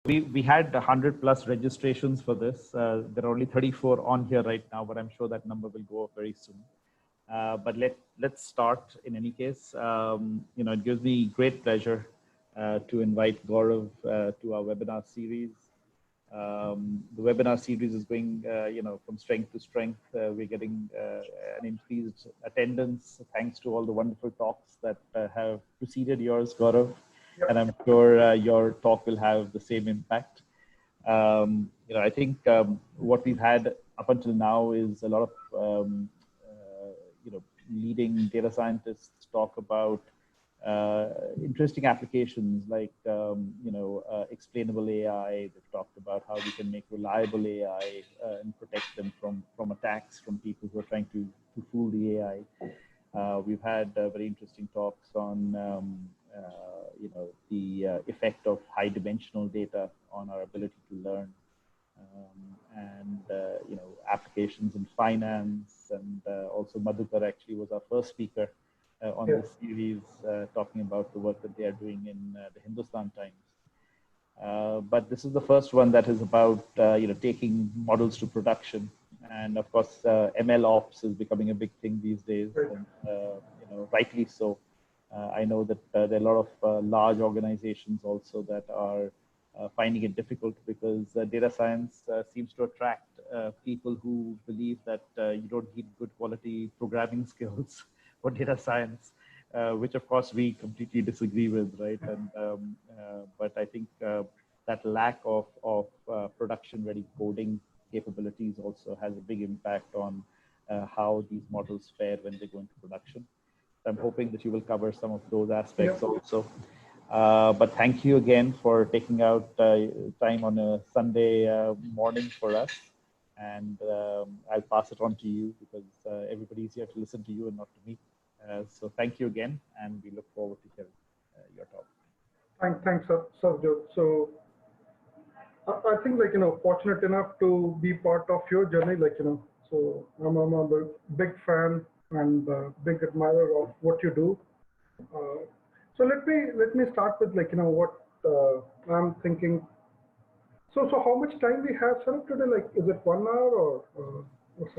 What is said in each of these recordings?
We had 100 plus registrations for this. There are only 34 on here right now, but I'm sure that number will go up very soon. But let's start in any case. It gives me great pleasure to invite Gaurav to our webinar series. The webinar series is going, from strength to strength. We're getting an increased attendance thanks to all the wonderful talks that have preceded yours, Gaurav. And I'm sure your talk will have the same impact. I think what we've had up until now is a lot of, leading data scientists talk about interesting applications like, explainable AI. They've talked about how we can make reliable AI and protect them from attacks from people who are trying to fool the AI. We've had very interesting talks on, the effect of high dimensional data on our ability to learn. Applications in finance, and also Madhukar actually was our first speaker on this series, talking about the work that they are doing in the Hindustan Times. But this is the first one that is about taking models to production, and of course ML ops is becoming a big thing these days, and rightly so. I know that there are a lot of large organizations also that are finding it difficult because data science seems to attract people who believe that you don't need good quality programming skills for data science, which of course we completely disagree with, right? And but I think that lack of production-ready coding capabilities also has a big impact on how these models fare when they go into production. I'm hoping that you will cover some of those aspects also. But thank you again for taking out time on a Sunday morning for us. And I'll pass it on to you because everybody's here to listen to you and not to me. So thank you again, and we look forward to hearing your talk. Thanks, Sarvjot. So I think, fortunate enough to be part of your journey, so I'm a big fan and big admirer of what you do. So let me start with what I'm thinking. So how much time we have, Sarab, today? Is it 1 hour or?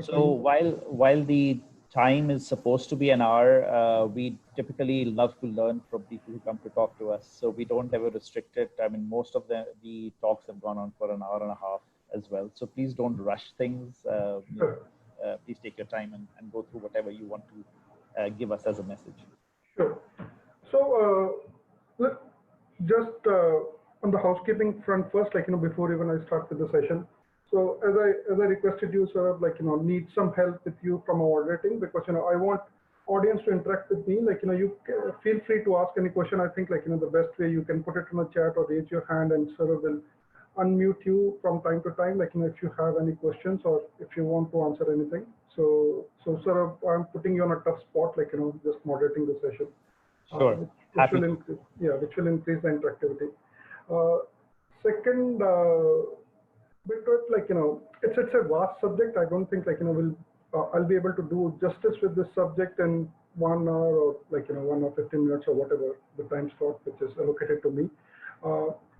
So while the time is supposed to be an hour, we typically love to learn from people who come to talk to us. So we don't ever restrict it. I mean, most of the talks have gone on for an hour and a half as well. So please don't rush things. Please take your time and go through whatever you want to give us as a message. Sure. So just on the housekeeping front first, before even I start with the session. So as I requested you, sort of need some help with you from our moderating, because I want audience to interact with me. You feel free to ask any question. I think the best way, you can put it in a chat or raise your hand, and sort of will unmute you from time to time, if you have any questions or if you want to answer anything. So sort of I'm putting you on a tough spot, just moderating the session. Sure. Which will increase the interactivity. Second bit to it, it's a vast subject. I don't think I'll be able to do justice with this subject in 1 hour or 1 or 15 minutes or whatever the time slot which is allocated to me.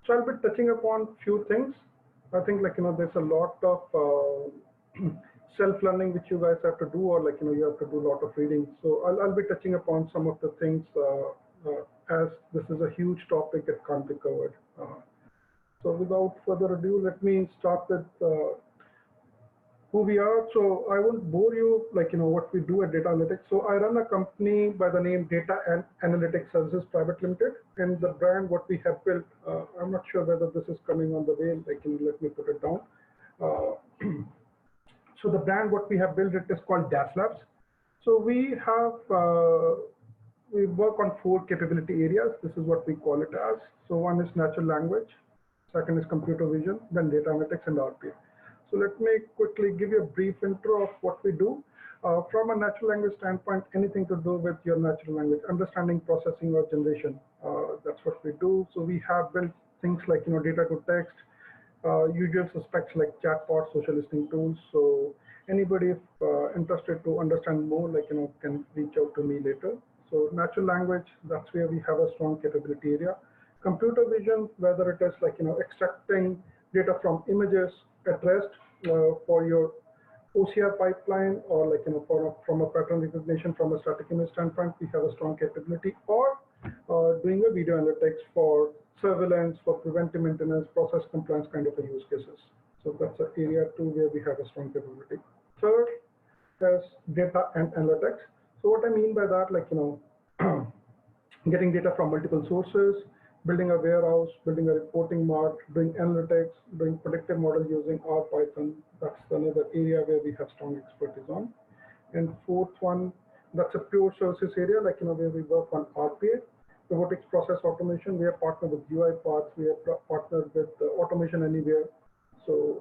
So I'll be touching upon few things. I think there's a lot of self-learning which you guys have to do, or you have to do a lot of reading. So I'll be touching upon some of the things as this is a huge topic, it can't be covered. So without further ado, let me start with who we are. So I won't bore you what we do at Data Analytics. So I run a company by the name Data and Analytics Services Private Limited, and the brand what we have built, I'm not sure whether this is coming on the way, let me put it down. So the brand what we have built, it is called DAS Labs. So we work on 4 capability areas. This is what we call it as. So one is natural language, second is computer vision, then data analytics and RPA. So let me quickly give you a brief intro of what we do. From a natural language standpoint, anything to do with your natural language, understanding, processing, or generation. That's what we do. So we have built things like data to text, usual suspects like chatbots, social listening tools. So anybody if interested to understand more, can reach out to me later. So natural language, that's where we have a strong capability area. computer vision, whether it is like, extracting data from images at rest for your OCR pipeline, or like, from a pattern recognition from a static image standpoint, we have a strong capability, or doing a video analytics for surveillance, for preventive maintenance, process compliance kind of a use cases. So that's an area too where we have a strong capability. Third is data and analytics. So what I mean by that, like, getting data from multiple sources, building a warehouse, building a reporting mart, doing analytics, doing predictive model using R Python. That's another area where we have strong expertise on. And fourth one, that's a pure services area, like, where we work on RPA, robotics process automation. We are partnered with UiPath. We are partnered with Automation Anywhere. So,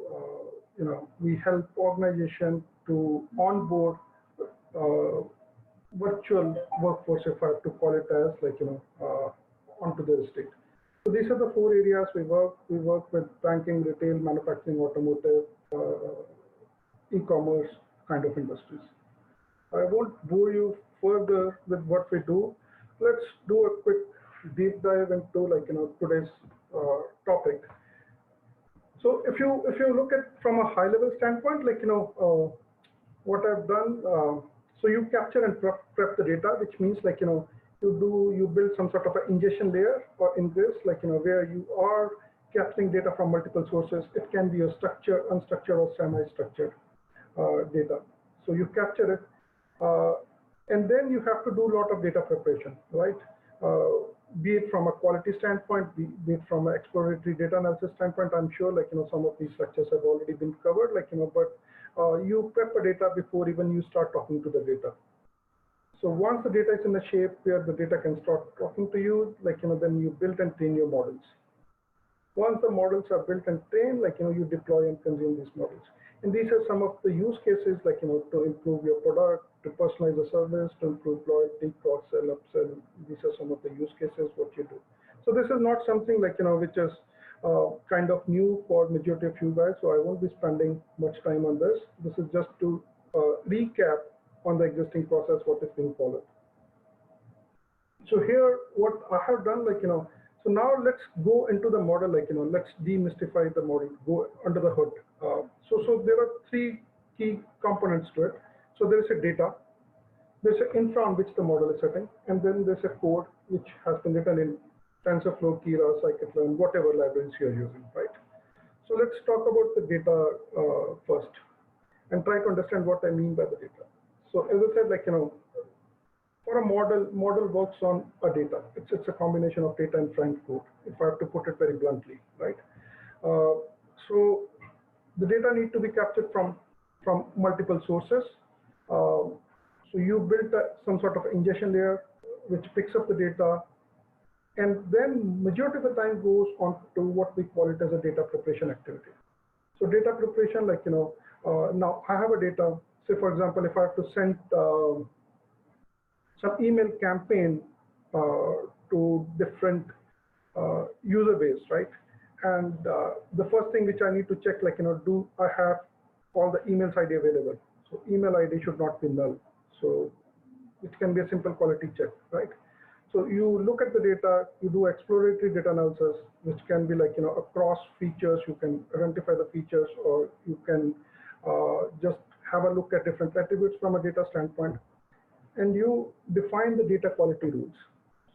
we help organization to onboard virtual workforce, if I have to call it as, like, onto their estate. So these are the four areas we work. We work with banking, retail, manufacturing, automotive, e-commerce kind of industries. I won't bore you further with what we do. Let's do a quick deep dive into, like, today's topic. So if you look at from a high level standpoint, like, what I've done, so you capture and prep the data, which means, like, you build some sort of an ingestion layer, or in this, like, where you are capturing data from multiple sources. It can be a structured, unstructured, or semi-structured data. So you capture it, and then you have to do a lot of data preparation, right? Be it from a quality standpoint, be it from an exploratory data analysis standpoint. I'm sure, like, some of these structures have already been covered, like, but you prep the data before even you start talking to the data. So once the data is in a shape where the data can start talking to you, like, then you build and train your models. Once the models are built and trained, like, you deploy and consume these models. And these are some of the use cases, like, to improve your product, to personalize the service, to improve loyalty, cross-sell, upsell. These are some of the use cases what you do. So this is not something, like, which is kind of new for majority of you guys. So I won't be spending much time on this. This is just to recap on the existing process, what is being followed. So here, what I have done, like, so now let's go into the model, like, let's demystify the model, go under the hood. So there are three key components to it. So there is a data, there's an infra on which the model is sitting, and then there's a code which has been written in TensorFlow, Keras, Scikit-learn, whatever libraries you're using, right? So let's talk about the data first, and try to understand what I mean by the data. So as I said, like, for a model works on a data. It's a combination of data and front code, if I have to put it very bluntly, right? So the data need to be captured from multiple sources. So you build some sort of ingestion layer which picks up the data, and then majority of the time goes on to what we call it as a data preparation activity. So data preparation, like, now I have a data. Say, for example, if I have to send some email campaign to different user base, right? And the first thing which I need to check, like, do I have all the emails ID available? So email ID should not be null. So it can be a simple quality check, right? So you look at the data, you do exploratory data analysis, which can be, like, across features. You can identify the features, or you can just have a look at different attributes from a data standpoint, and you define the data quality rules.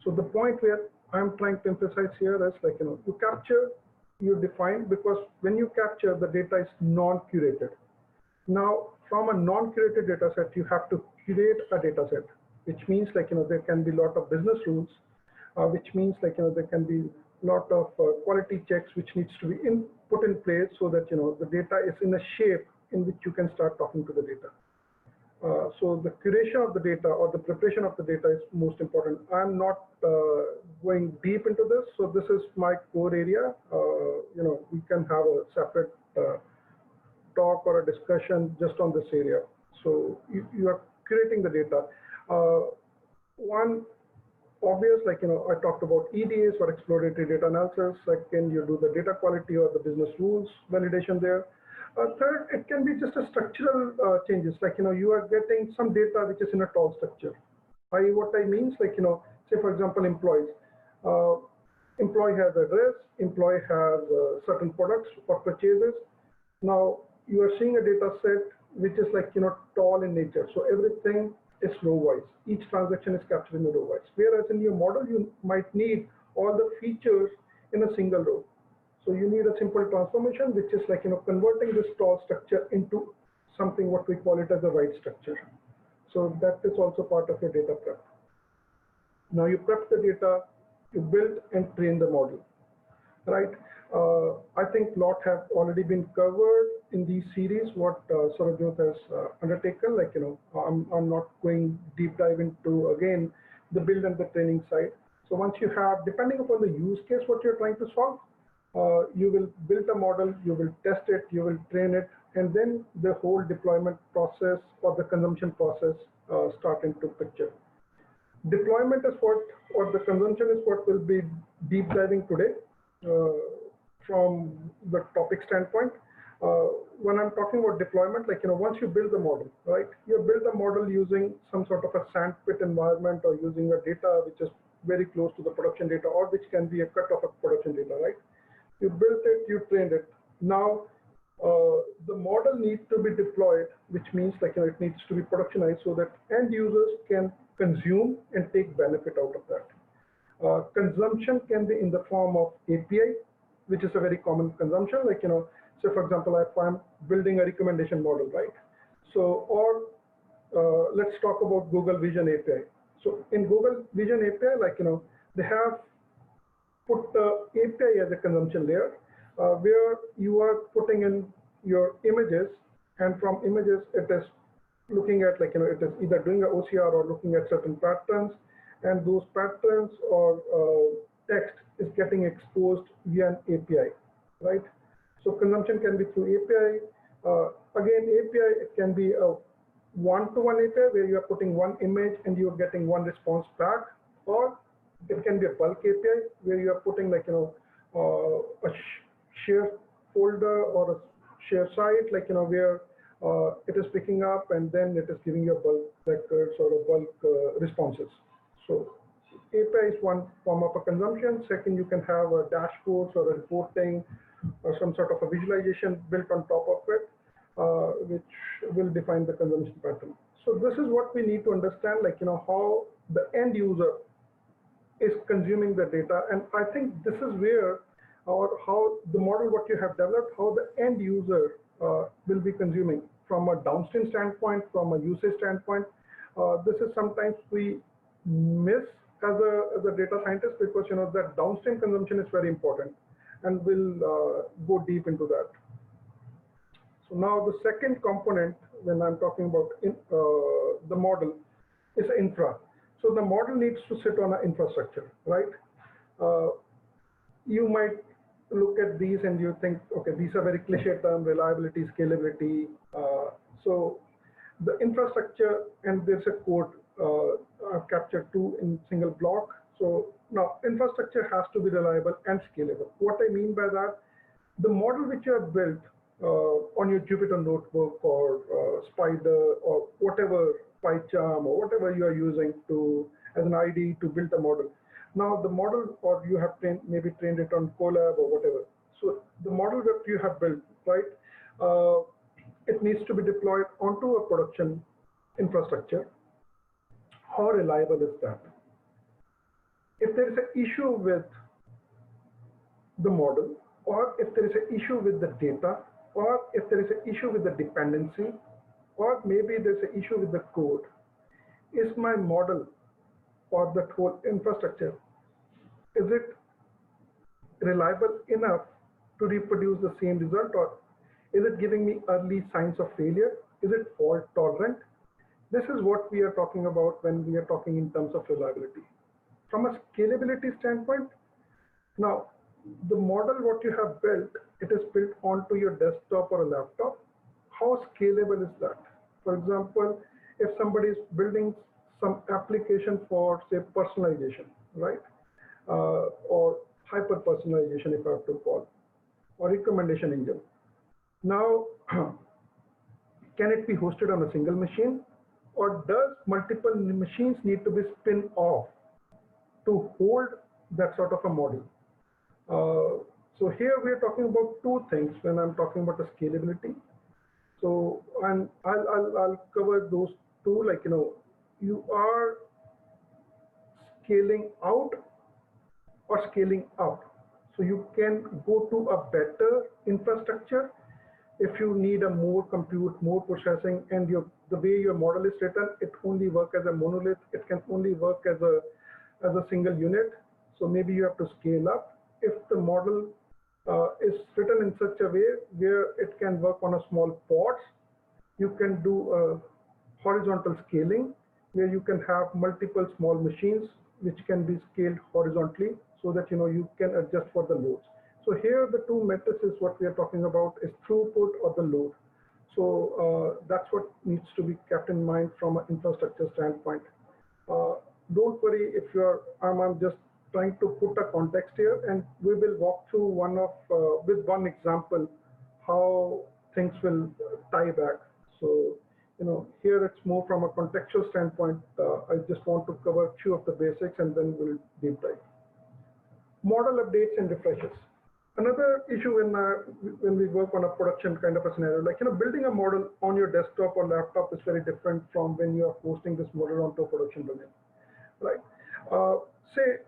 So the point where I'm trying to emphasize here is, like, you capture, you define, because when you capture, the data is non-curated. Now, from a non-curated data set, you have to curate a data set, which means, like, there can be a lot of business rules, which means, like, there can be a lot of quality checks which needs to be put in place, so that, the data is in a shape in which you can start talking to the data. So the curation of the data, or the preparation of the data, is most important. I'm not going deep into this, so this is my core area. We can have a separate talk or a discussion just on this area. So you are curating the data. One obvious, like, I talked about EDAs, or exploratory data analysis. Second, you do the data quality or the business rules validation there. Third, it can be just a structural changes, like, you are getting some data which is in a tall structure. What I mean is, like, say, for example, employees. employee has address, employee has certain products or purchases. Now you are seeing a data set which is like, tall in nature. So everything is row-wise. Each transaction is captured in a row-wise. Whereas in your model, you might need all the features in a single row. So you need a simple transformation, which is like, converting this tall structure into something what we call it as a wide structure. So that is also part of your data prep. Now you prep the data, you build and train the model, right? I think a lot have already been covered in these series, what Saurabh has undertaken. Like, I'm not going deep dive into, again, the build and the training side. So once you have, depending upon the use case, what you're trying to solve, you will build a model, you will test it, you will train it, and then the whole deployment process or the consumption process start into picture. Deployment is what, or the consumption is what we'll be deep diving today from the topic standpoint. When I'm talking about deployment, like, once you build the model, right? You build the model using some sort of a sandpit environment or using a data which is very close to the production data, or which can be a cut of a production data, right? You built it, you trained it. Now, the model needs to be deployed, which means like, it needs to be productionized so that end users can consume and take benefit out of that. Consumption can be in the form of API, which is a very common consumption. Like, so for example, if I'm building a recommendation model, right? So, or let's talk about Google Vision API. So in Google Vision API, like, they have put the API as a consumption layer, where you are putting in your images, and from images, it is looking at, like, it is either doing an OCR or looking at certain patterns, and those patterns or text is getting exposed via an API, right? So consumption can be through API. Again, API, it can be a one-to-one API where you are putting one image and you're getting one response back, or it can be a bulk API where you are putting, like, a share folder or a share site, like, where it is picking up and then it is giving you a bulk records or a bulk responses. So API is one form of a consumption. Second, you can have a dashboards or a reporting or some sort of a visualization built on top of it, which will define the consumption pattern. So this is what we need to understand, like, how the end user is consuming the data. And I think this is where, or how the model what you have developed, how the end user will be consuming from a downstream standpoint, from a usage standpoint. This is sometimes we miss as a data scientist, because, that downstream consumption is very important, and we'll go deep into that. So now the second component when I'm talking about the model is infra. So the model needs to sit on an infrastructure, right? You might look at these and you think, okay, these are very cliche terms: reliability, scalability. So the infrastructure, and there's a code I've captured two in single block. So now infrastructure has to be reliable and scalable. What I mean by that, the model which you have built on your Jupyter notebook or Spider or whatever, PyCharm or whatever you are using to as an IDE to build a model. Now the model, or you have maybe trained it on Colab or whatever. So the model that you have built, right, it needs to be deployed onto a production infrastructure. How reliable is that? If there is an issue with the model, or if there is an issue with the data, or if there is an issue with the dependency, or maybe there's an issue with the code, is my model or that whole infrastructure, is it reliable enough to reproduce the same result, or is it giving me early signs of failure? Is it fault tolerant? This is what we are talking about when we are talking in terms of reliability. From a scalability standpoint, now the model what you have built, it is built onto your desktop or a laptop. How scalable is that? For example, if somebody is building some application for, say, personalization, right? Or hyper personalization, if I have to call, or recommendation engine. Now, can it be hosted on a single machine, or does multiple machines need to be spin off to hold that sort of a model? So here we are talking about two things when I'm talking about the scalability. So, and I'll cover those two, like, you are scaling out or scaling up. So you can go to a better infrastructure if you need a more compute, more processing, and the way your model is written, it only work as a monolith. It can only work as a single unit. So maybe you have to scale up. If the model is written in such a way where it can work on a small pods, you can do a horizontal scaling where you can have multiple small machines which can be scaled horizontally so that you can adjust for the loads. So here the two matrices what we are talking about is throughput or the load. So that's what needs to be kept in mind from an infrastructure standpoint. Don't worry if I'm just trying to put a context here, and we will walk through with one example how things will tie back. So here it's more from a contextual standpoint. I just want to cover a few of the basics and then we'll deep dive. Model updates and refreshes. Another issue when we work on a production kind of a scenario, like building a model on your desktop or laptop is very different from when you are posting this model onto a production domain, right? Say,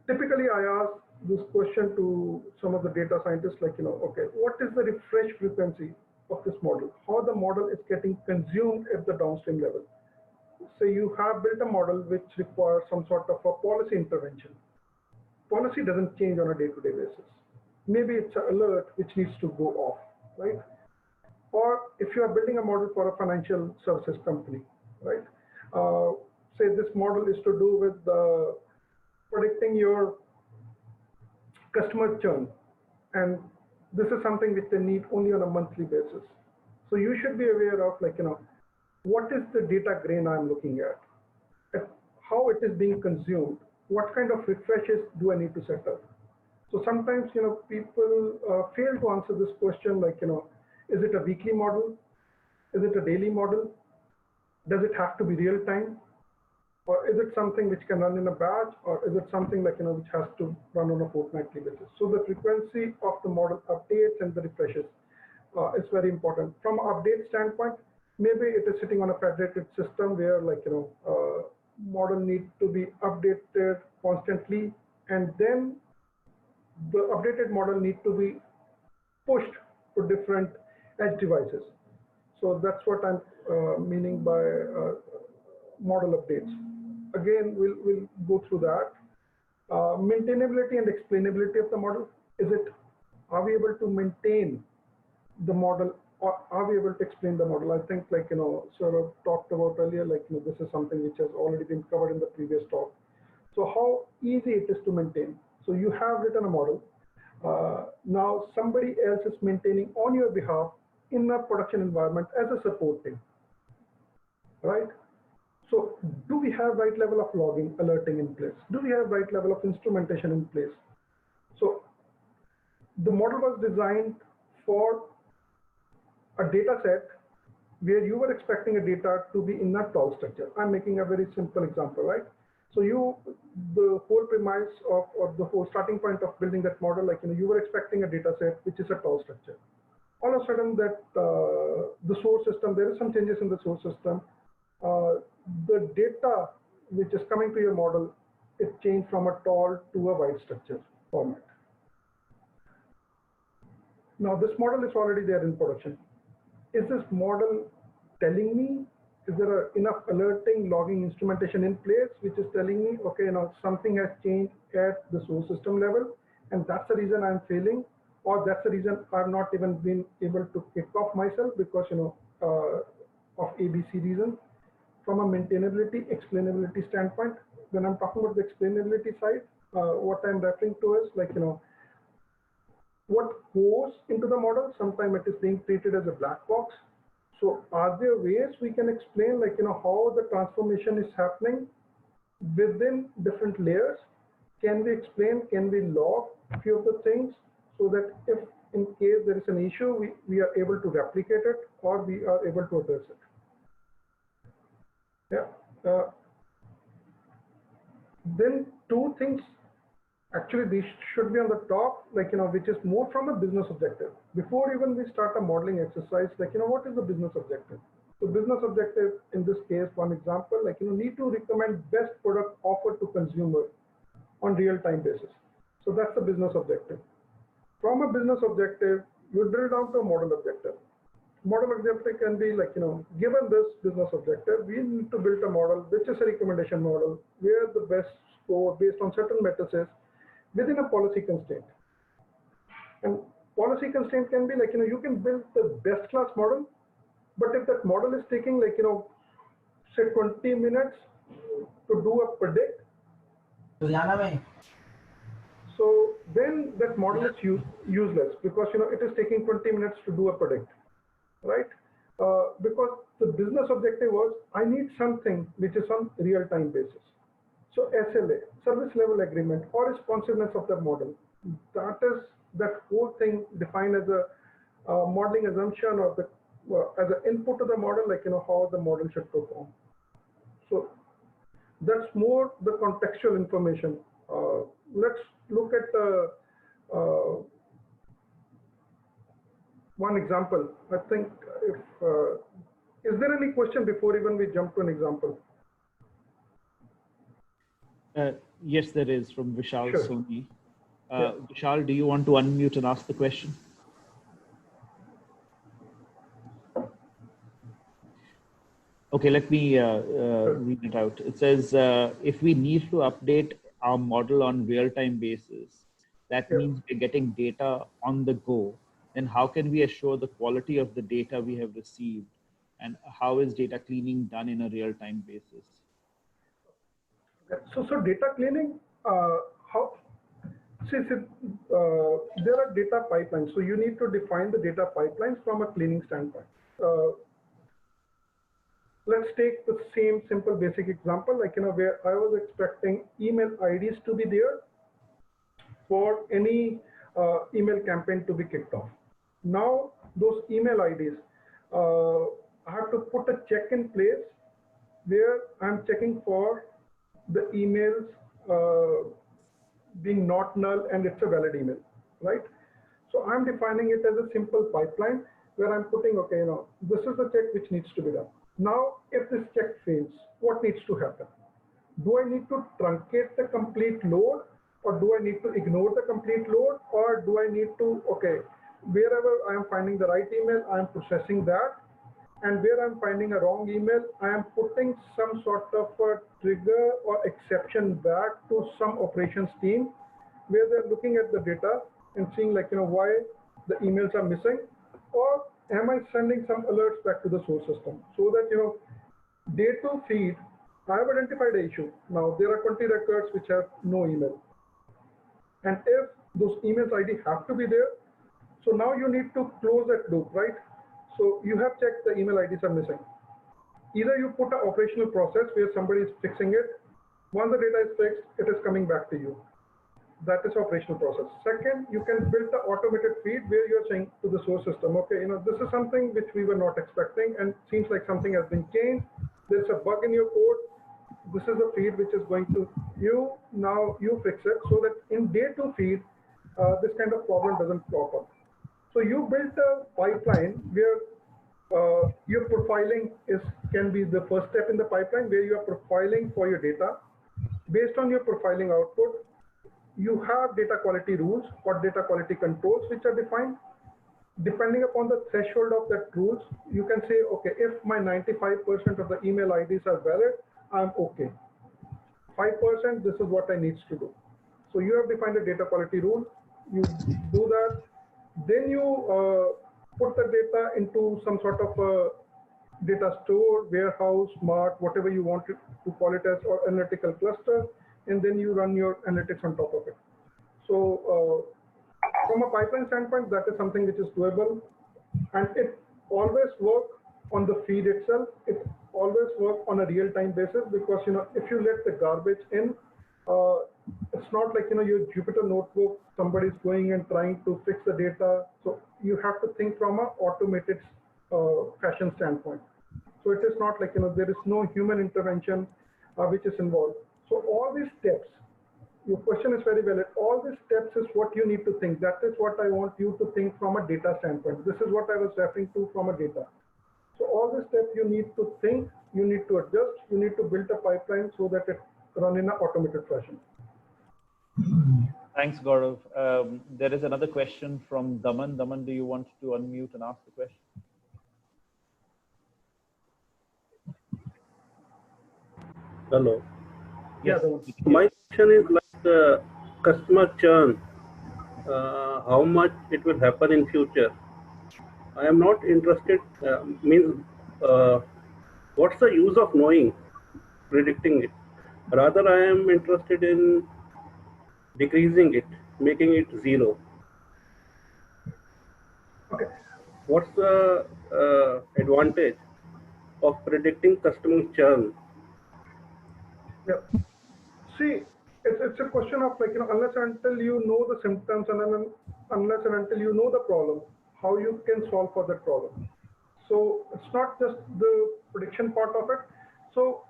typically I ask this question to some of the data scientists, like okay, what is the refresh frequency of this model? How the model is getting consumed at the downstream level? Say you have built a model which requires some sort of a policy intervention. Policy doesn't change on a day-to-day basis. Maybe it's an alert which needs to go off, right? Or if you are building a model for a financial services company, right? Say this model is to do with predicting your customer churn, and this is something which they need only on a monthly basis. So you should be aware of, like, what is the data grain I'm looking at, how it is being consumed, what kind of refreshes do I need to set up? So sometimes, people fail to answer this question, like, is it a weekly model? Is it a daily model? Does it have to be real time? Or is it something which can run in a batch? Or is it something like, which has to run on a fortnightly basis? So the frequency of the model updates and the refreshes is very important. From an update standpoint, maybe it is sitting on a federated system where, like, model needs to be updated constantly, and then the updated model needs to be pushed to different edge devices. So that's what I'm meaning by model updates. Again, we'll go through that. Maintainability and explainability of the model. Are we able to maintain the model, or are we able to explain the model? I think, like, sort of talked about earlier, like, this is something which has already been covered in the previous talk. So how easy it is to maintain. So you have written a model. Now somebody else is maintaining on your behalf in a production environment as a support team, right? So do we have right level of logging, alerting in place? Do we have right level of instrumentation in place? So the model was designed for a data set where you were expecting a data to be in a tall structure. I'm making a very simple example, right? So the whole premise of, or the whole starting point of building that model, like, you were expecting a data set which is a tall structure. All of a sudden that the source system, there is some changes in the source system. The data which is coming to your model, it changed from a tall to a wide structure format. Now this model is already there in production. Is this model telling me, is there enough alerting, logging, instrumentation in place, which is telling me, okay, now something has changed at the source system level, and that's the reason I'm failing, or that's the reason I've not even been able to kick off myself because, of ABC reasons. From a maintainability, explainability standpoint, when I'm talking about the explainability side, what I'm referring to is, like, what goes into the model. Sometimes it is being treated as a black box. So are there ways we can explain, like, how the transformation is happening within different layers? Can we explain, can we log a few of the things so that if in case there is an issue, we are able to replicate it or we are able to address it? Yeah. Then two things Actually, these should be on the top, like, which is more from a business objective. Before even we start a modeling exercise, like, what is the business objective? So business objective in this case, one example, like, need to recommend best product offered to consumer on real-time basis. So that's the business objective. From a business objective, you drill down to a model objective. Model objective can be like, given this business objective, we need to build a model, which is a recommendation model, where the best score based on certain matrices within a policy constraint. And policy constraint can be like, you can build the best class model, but if that model is taking like, say 20 minutes to do a predict, so then that model is useless because, it is taking 20 minutes to do a predict, right? Because the business objective was, I need something which is on real-time basis. So SLA, service level agreement, or responsiveness of the model, that whole thing defined as a modeling assumption or the as an input to the model, like how the model should perform. So that's more the contextual information. Let's look at one example. I think if is there any question before even we jump to an example? Yes, there is from Vishal Sure. Soni. Vishal, do you want to unmute and ask the question? Okay, let me read it out. It says, if we need to update our model on real-time basis, that means we're getting data on the go. Then how can we assure the quality of the data we have received? And how is data cleaning done in a real-time basis? So data cleaning, there are data pipelines. So you need to define the data pipelines from a cleaning standpoint. Let's take the same simple basic example, like, where I was expecting email IDs to be there for any email campaign to be kicked off. Now, those email IDs, I have to put a check in place where I'm checking for the emails being not null and it's a valid email, right? So I'm defining it as a simple pipeline where I'm putting, okay, this is the check which needs to be done. Now, if this check fails, what needs to happen? Do I need to truncate the complete load, or do I need to ignore the complete load, or do I need to, okay, wherever I am finding the right email, I am processing that, and where I'm finding a wrong email, I am putting some sort of a trigger or exception back to some operations team, where they're looking at the data and seeing like, why the emails are missing, or am I sending some alerts back to the source system so that, day 2 feed, I have identified the issue. Now there are 20 records which have no email. And if those emails ID have to be there, so now you need to close that loop, right? So you have checked the email IDs are missing. Either you put an operational process where somebody is fixing it. Once the data is fixed, it is coming back to you. That is operational process. Second, you can build the automated feed where you're saying to the source system, okay, this is something which we were not expecting and seems like something has been changed. There's a bug in your code. This is the feed which is going to you. Now you fix it so that in day 2 feed, this kind of problem doesn't crop up. So you built a pipeline where your profiling can be the first step in the pipeline, where you are profiling for your data. Based on your profiling output, you have data quality rules or data quality controls which are defined. Depending upon the threshold of that rules, you can say, okay, if my 95% of the email IDs are valid, I'm okay. 5%, this is what I need to do. So you have defined a data quality rule. You do that. Then you put the data into some sort of a data store, warehouse, smart, whatever you want to call it as, or analytical cluster, and then you run your analytics on top of it. So from a pipeline standpoint, that is something which is doable, and it always works on the feed itself. It always works on a real-time basis because if you let the garbage in, it's not like your Jupyter notebook, somebody's going and trying to fix the data. So you have to think from an automated fashion standpoint. So it is not like there is no human intervention which is involved. So all these steps your question is very valid. All these steps is what you need to think. That is what I want you to think from a data standpoint. This is what I was referring to from a data. So all the steps you need to think, you need to adjust, you need to build a pipeline so that it run in an automated fashion. Thanks, Gaurav. There is another question from Daman. Daman, do you want to unmute and ask the question? Hello. Yes. My question is like customer churn. How much it will happen in future? I am not interested. What's the use of knowing, predicting it? Rather, I am interested in decreasing it, making it zero. Okay. What's the advantage of predicting customer churn? Yeah. See, it's a question of like, unless and until you know the symptoms and then unless and until you know the problem, how you can solve for that problem. So it's not just the prediction part of it. So,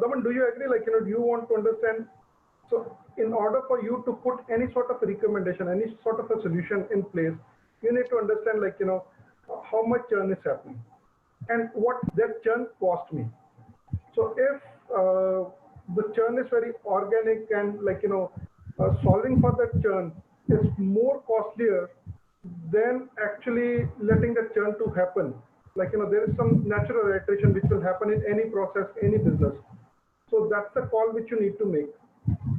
Daman, do you agree? Like, do you want to understand? So, in order for you to put any sort of a recommendation, any sort of a solution in place, you need to understand, like, how much churn is happening and what that churn cost me. So, if the churn is very organic and like, solving for that churn is more costlier than actually letting that churn to happen. Like, there is some natural iteration which will happen in any process, any business. So that's the call which you need to make.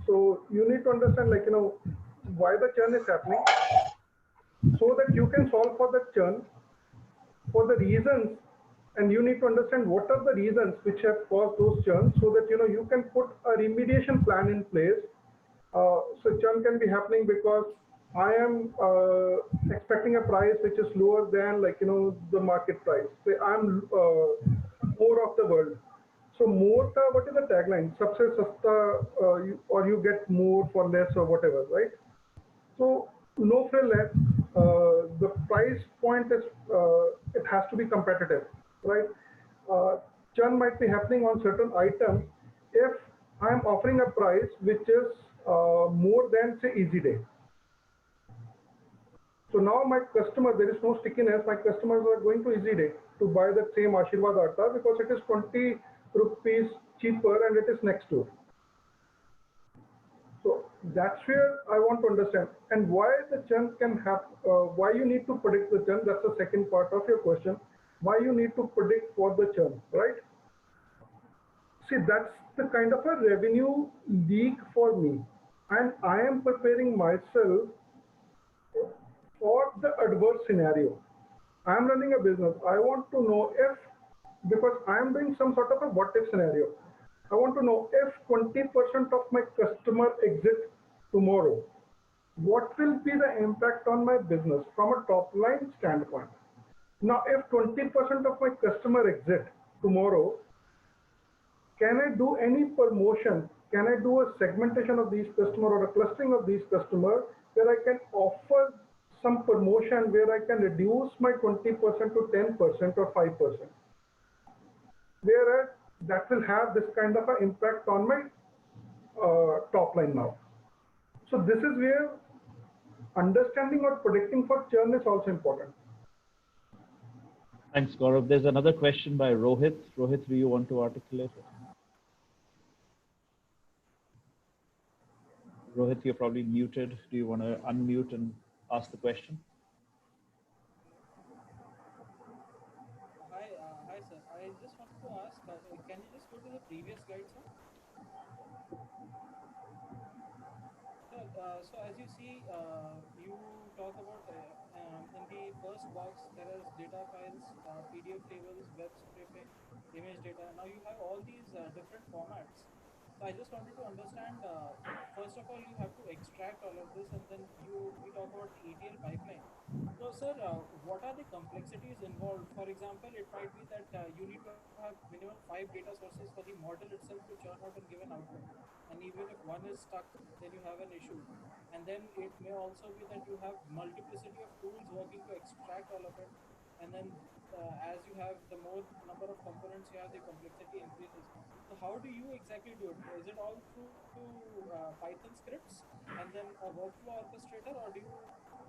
So you need to understand, like, why the churn is happening so that you can solve for the churn for the reasons, and you need to understand what are the reasons which have caused those churns so that, you can put a remediation plan in place. So churn can be happening because I am expecting a price which is lower than, like, the market price. Say I'm more of the world. So more ka, what is the tagline? Sabse sasta, or you get more for less or whatever, right? So no frill less. The price point is it has to be competitive, right? Churn might be happening on certain items if I'm offering a price which is more than, say, Easy Day. So now my customer, there is no stickiness. My customers are going to Easy Day to buy that same Ashirwad Atta because it is 20 rupees cheaper and it is next door. So that's where I want to understand. And why the churn can happen, why you need to predict the churn, that's the second part of your question. Why you need to predict for the churn, right? See, that's the kind of a revenue leak for me. And I am preparing myself for the adverse scenario. I'm running a business. I want to know if, because I'm doing some sort of a what if scenario. I want to know if 20% of my customer exit tomorrow, what will be the impact on my business from a top line standpoint? Now, if 20% of my customer exit tomorrow, can I do any promotion? Can I do a segmentation of these customers or a clustering of these customers where I can offer some promotion where I can reduce my 20% to 10% or 5%? Whereas that will have this kind of an impact on my top line now. So this is where understanding or predicting for churn is also important. Thanks, Gaurav. There's another question by Rohit. Rohit, do you want to articulate it? Rohit, you're probably muted. Do you want to unmute and ask the question? Hi, sir. I just wanted to ask, can you just go to the previous slide, sir? So as you see, you talk about in the first box there is data files, PDF tables, web scraping, image data. Now you have all these different formats. So I just wanted to understand. First of all, you have to extract all of this, and then we talk about the ETL pipeline. So, sir, what are the complexities involved? For example, it might be that you need to have minimum 5 data sources for the model itself to churn out and give an output. And even if one is stuck, then you have an issue. And then it may also be that you have multiplicity of tools working to extract all of it. and then as you have the more number of components you have, the complexity increases. So how do you exactly do it? Is it all through Python scripts and then a workflow orchestrator, or do you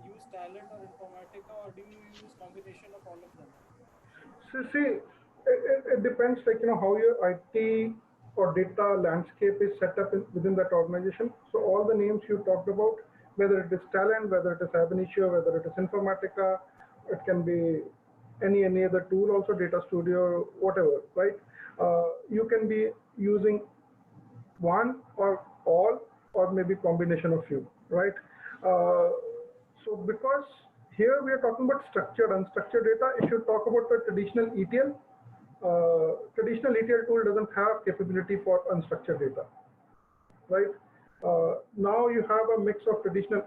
use Talent or Informatica, or do you use combination of all of them? So see, it depends, like, how your IT or data landscape is set up within that organization. So all the names you talked about, whether it is Talent, whether it is Ab Initio, whether it is Informatica, it can be any other tool, also Data Studio, whatever, right? You can be using one or all, or maybe combination of few, right? Uh, so because here we are talking about structured, unstructured data. If you talk about the traditional ETL tool doesn't have capability for unstructured data, right? Now you have a mix of traditional,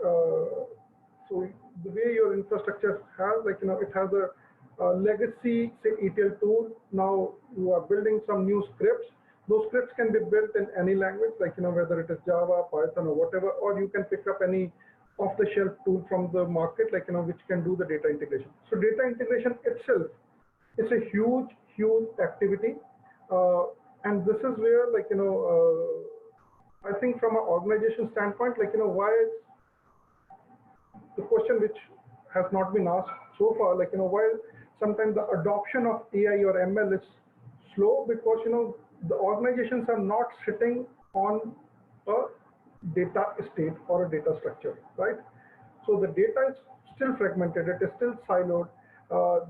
so the way your infrastructure has, like, it has a legacy, say, ETL tool. Now you are building some new scripts. Those scripts can be built in any language, like, whether it is Java, Python, or whatever, or you can pick up any off-the-shelf tool from the market, like, which can do the data integration. So data integration itself, it's a huge activity, and this is where, like, I think from an organization standpoint, like, why is the question which has not been asked so far, like, why sometimes the adoption of AI or ML is slow, because the organizations are not sitting on a data estate or a data structure, right? So the data is still fragmented, it is still siloed.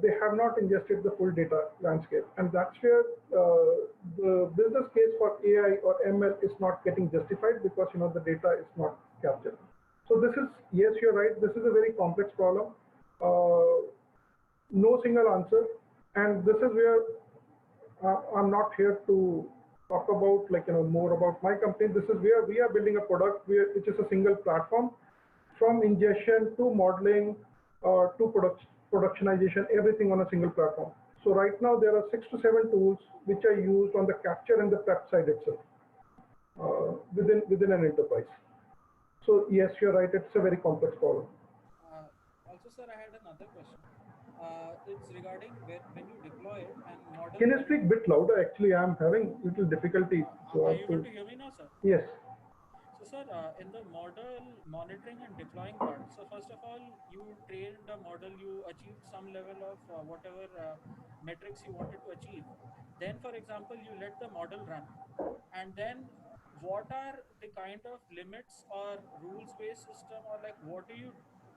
They have not ingested the full data landscape, and that's where the business case for AI or ML is not getting justified, because the data is not captured. So this is, yes, you're right, this is a very complex problem. No single answer, and this is where I'm not here to talk about, like, more about my company. This is where we are building a product which is a single platform, from ingestion to modeling to productionization, everything on a single platform. So right now there are 6 to 7 tools which are used on the capture and the prep side itself within an enterprise. So yes, you're right, it's a very complex problem. Also, sir, I had another question. It's regarding when you deploy it and model. Can you speak a bit louder? Actually, I'm having little difficulty. So are you able to hear me now, sir? Yes. So, sir, in the model monitoring and deploying part, so first of all, you trained the model, you achieved some level of whatever metrics you wanted to achieve. Then, for example, you let the model run, and then what are the kind of limits or rules-based system, or like what do you,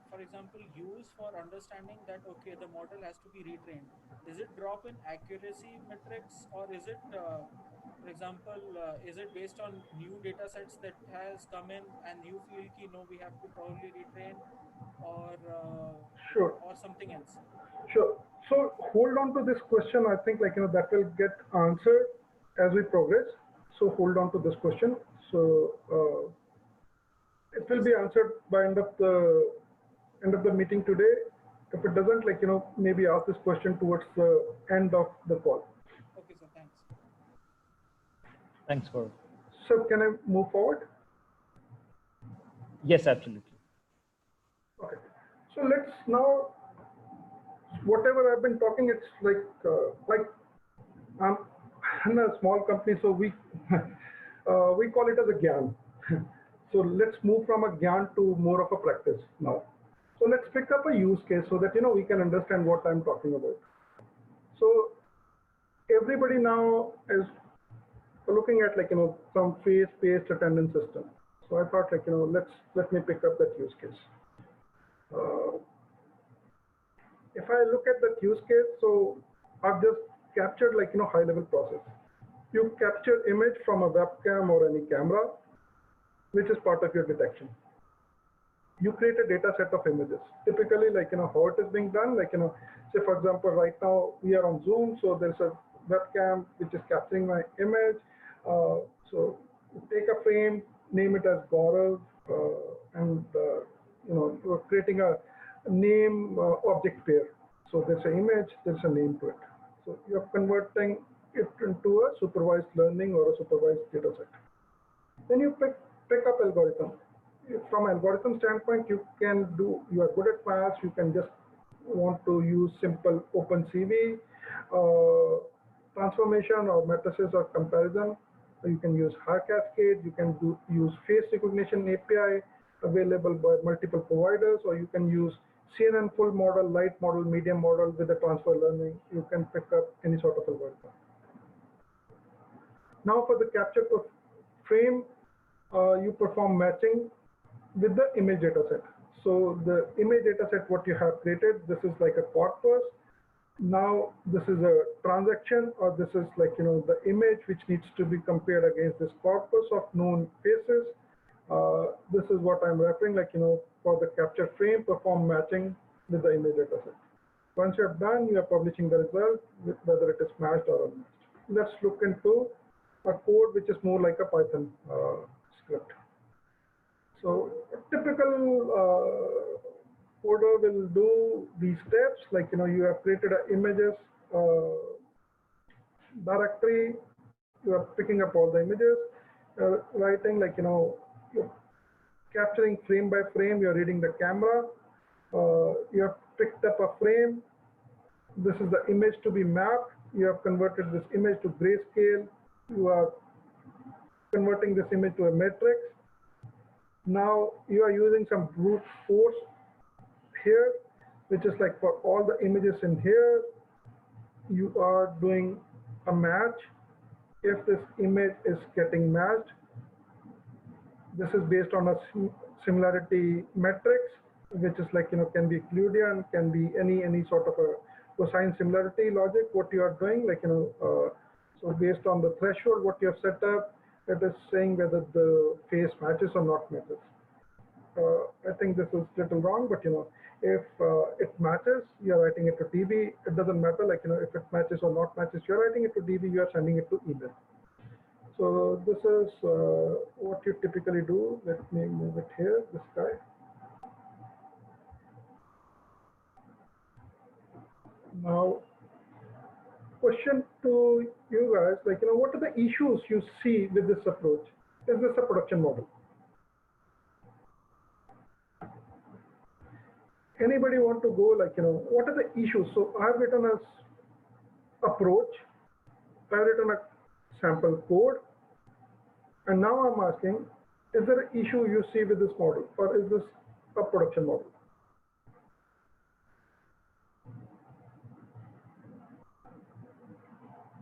for example, use for understanding that okay, the model has to be retrained? Is it drop in accuracy metrics, or is it for example, is it based on new data sets that has come in and you feel ki no, we have to probably retrain, or Sure. or something else? Sure. So hold on to this question. I think, like, that will get answered as we progress. So hold on to this question. So it will be answered by end of the meeting today. If it doesn't, like, maybe ask this question towards the end of the call. Okay, sir. Thanks. Thanks, Gaurav. So can I move forward? Yes, absolutely. Okay. So let's now, whatever I've been talking, it's like I'm in a small company, so we we call it as a GYAN. So let's move from a GYAN to more of a practice now. So let's pick up a use case so that we can understand what I'm talking about. So everybody now is looking at, like, some phase-based attendance system. So I thought, like, let me pick up that use case. If I look at that use case, so I've just captured, like, high-level process. You capture image from a webcam or any camera, which is part of your detection. You create a data set of images. Typically, like, how it is being done, like, say, for example, right now we are on Zoom, so there's a webcam which is capturing my image. So take a frame, name it as Gaurav, and you're creating a name object pair. So there's an image, there's a name to it. So you're converting it into a supervised learning or a supervised data set. Then you pick up algorithm. From an algorithm standpoint, you are good at math, you can just want to use simple OpenCV transformation or matrices or comparison, you can use HiCascade. You can use face recognition API available by multiple providers, or you can use CNN full model, light model, medium model with the transfer learning. You can pick up any sort of algorithm. Now for the capture frame, you perform matching with the image dataset. So the image dataset, what you have created, this is like a corpus. Now this is a transaction, or this is like, the image which needs to be compared against this corpus of known faces. This is what I'm referring, like, for the capture frame, perform matching with the image dataset. Once you have done, you are publishing the result, whether it is matched or unmatched. Let's look into a code which is more like a Python script. So a typical coder will do these steps, like, you have created an images directory, you are picking up all the images, writing, like, you're capturing frame by frame, you're reading the camera, you have picked up a frame, this is the image to be mapped, you have converted this image to grayscale, you are converting this image to a matrix. Now you are using some brute force here, which is like for all the images in here, you are doing a match. If this image is getting matched, this is based on a similarity matrix, which is like, can be Euclidean, can be any sort of a cosine similarity logic, what you are doing, like, so based on the threshold, what you have set up, it is saying whether the face matches or not matches. I think this is little wrong, but, if it matches, you're writing it to DB. It doesn't matter, like, if it matches or not matches, you're writing it to DB, you're sending it to email. So this is what you typically do. Let me move it here, this guy. Now, question to you guys, like, what are the issues you see with this approach? Is this a production model? Anybody want to go, like, what are the issues? So I've written an approach, I've written a sample code, and now I'm asking, is there an issue you see with this model, or is this a production model?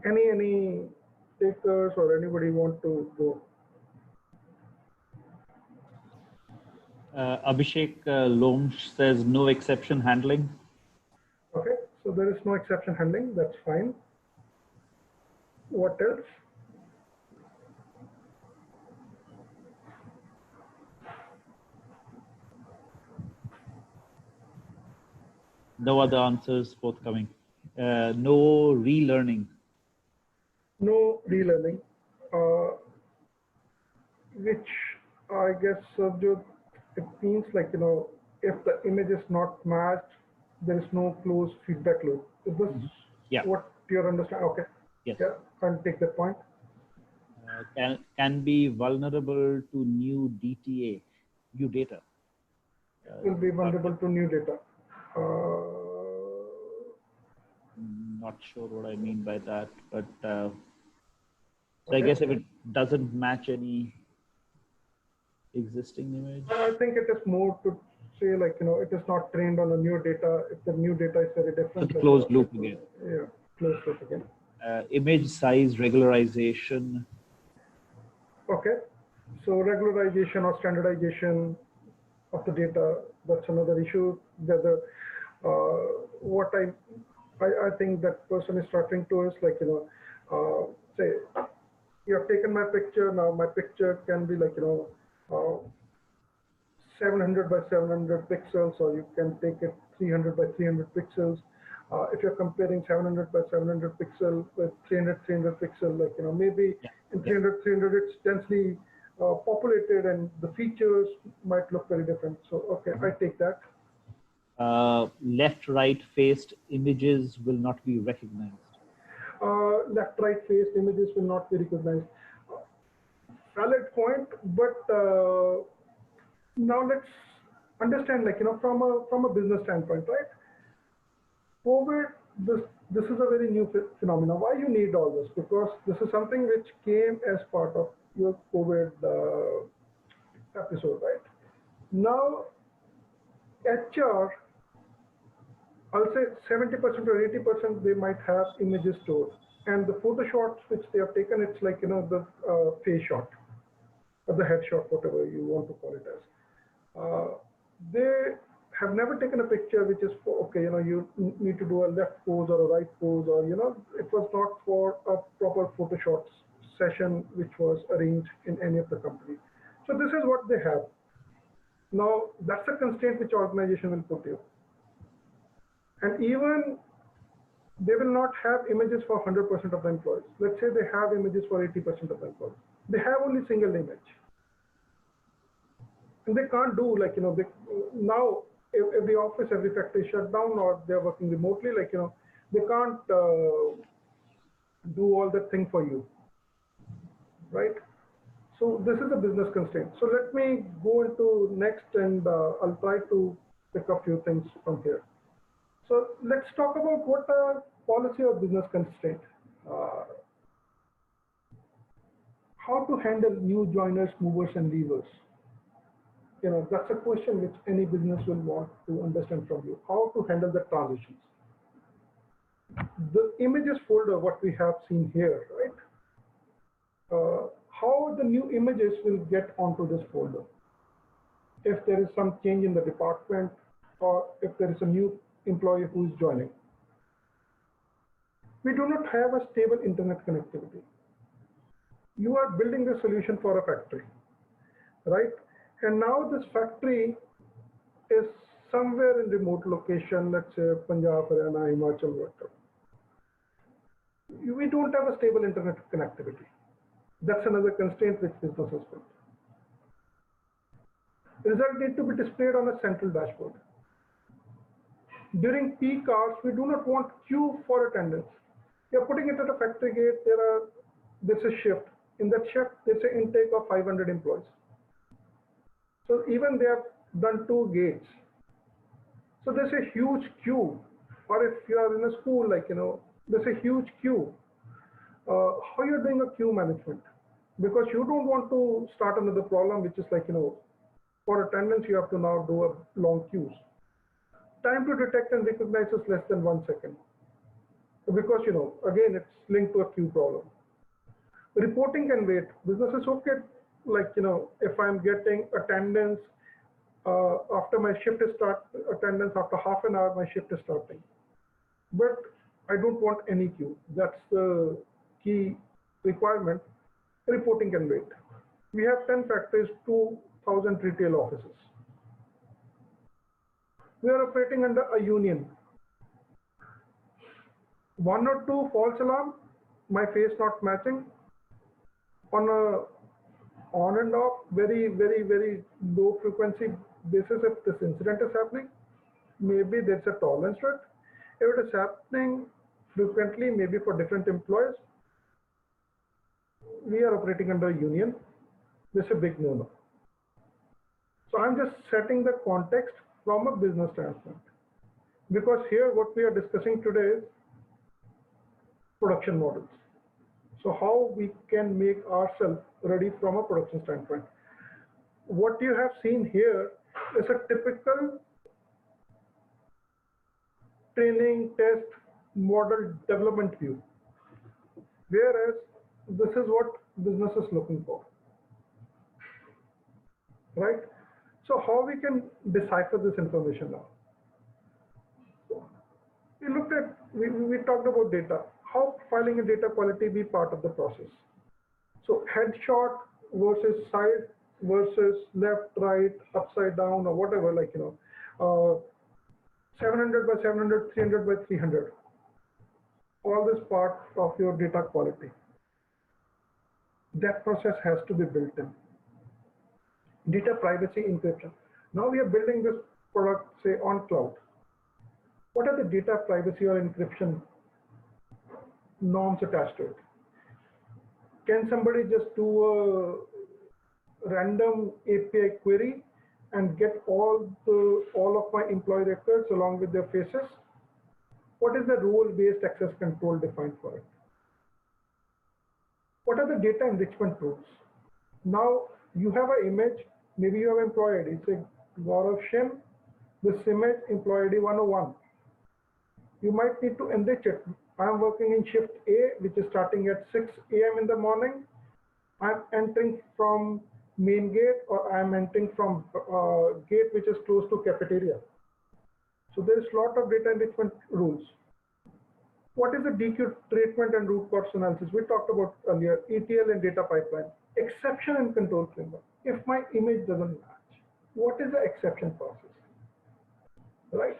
Any takers or anybody want to go? Abhishek Lomsh says no exception handling. Okay, so there is no exception handling, that's fine. What else? No other answers forthcoming. No relearning. No relearning, which I guess, it means, like, if the image is not matched, there is no closed feedback loop. Is this what you're understanding? Okay. Yes. Yeah, I'll take that point. Can be vulnerable to new DTA, new data. Will be vulnerable to new data. Not sure what I mean by that, but so I guess if it doesn't match any existing image. I think it is more to say, like, it is not trained on a new data. If the new data is very different. It's a closed loop again. Yeah, closed loop again. Image size regularization. Okay, so regularization or standardization of the data, that's another issue. Whether what I think that person is referring to is, like, say you have taken my picture. Now my picture can be, like, 700 by 700 pixels, or you can take it 300 by 300 pixels. If you're comparing 700 by 700 pixel with 300 pixel, like, maybe in 300 it's densely populated and the features might look very different. So, okay, I take that. Left, right faced images will not be recognized. Left, right faced images will not be recognized. Valid point, but now let's understand, like, from a business standpoint, right? COVID, this is a very new phenomenon. Why you need all this? Because this is something which came as part of your COVID episode, right? Now, HR, I'll say 70% or 80% they might have images stored, and the photo shots which they have taken, it's like the face shot or the headshot, whatever you want to call it as. They have never taken a picture which is for, okay, you need to do a left pose or a right pose, or it was not for a proper Photoshop session which was arranged in any of the company. So this is what they have. Now that's a constraint which organization will put you. And even they will not have images for 100% of the employees. Let's say they have images for 80% of the employees. They have only single image. And they can't do now if the office, every factory shut down or they're working remotely, they can't do all that thing for you, right? So this is a business constraint. So let me go into next, and I'll try to pick up a few things from here. So let's talk about what are policy or business constraint. How to handle new joiners, movers, and leavers. That's a question which any business will want to understand from you. How to handle the transitions. The images folder, what we have seen here, right? How the new images will get onto this folder. If there is some change in the department, or if there is a new employee who is joining. We do not have a stable internet connectivity. You are building the solution for a factory, right? And now this factory is somewhere in remote location, let's say Punjab, Haryana, Himachal, whatever. We don't have a stable internet connectivity. That's another constraint which businesses put. Result need to be displayed on a central dashboard. During peak hours, we do not want queue for attendance. You're putting it at a factory gate, there's a shift. In that shift, there's an intake of 500 employees. So even they have done 2 gates. So there's a huge queue. Or if you are in a school, there's a huge queue. How you're doing a queue management? Because you don't want to start another problem, which is for attendance, you have to now do a long queues. Time to detect and recognize is less than 1 second. Because, again, it's linked to a queue problem. Reporting can wait. Business is okay. If I'm getting attendance after my shift is attendance after half an hour, my shift is starting. But I don't want any queue. That's the key requirement. Reporting can wait. We have 10 factories, 2,000 retail offices. We are operating under a union. 1 or 2 false alarm, my face not matching. On and off, very, very, very low frequency basis, if this incident is happening, maybe there's a tolerance to it. If it is happening frequently, maybe for different employees, we are operating under a union. This is a big no-no. So I'm just setting the context from a business standpoint. Because here what we are discussing today is production models. So how we can make ourselves ready from a production standpoint. What you have seen here is a typical training, test, model development view. Whereas this is what business is looking for, right? So how we can decipher this information now? We talked about data. How profiling and data quality be part of the process. So headshot versus side versus left, right, upside down, or whatever, 700 by 700, 300 by 300. All this part of your data quality. That process has to be built in. Data privacy encryption. Now we are building this product, say, on cloud. What are the data privacy or encryption norms attached to it? Can somebody just do a random API query and get all of my employee records along with their faces? What is the role-based access control defined for it? What are the data enrichment rules? Now you have an image, maybe you have employee ID, say Gaurav Shin, this image employee ID 101. You might need to enrich it. I'm working in shift A, which is starting at 6 a.m. in the morning. I'm entering from main gate, or I'm entering from gate which is close to cafeteria. So there is a lot of data enrichment rules. What is the DQ treatment and root cause analysis? We talked about earlier, ETL and data pipeline. Exception and control framework. If my image doesn't match, what is the exception process? Right?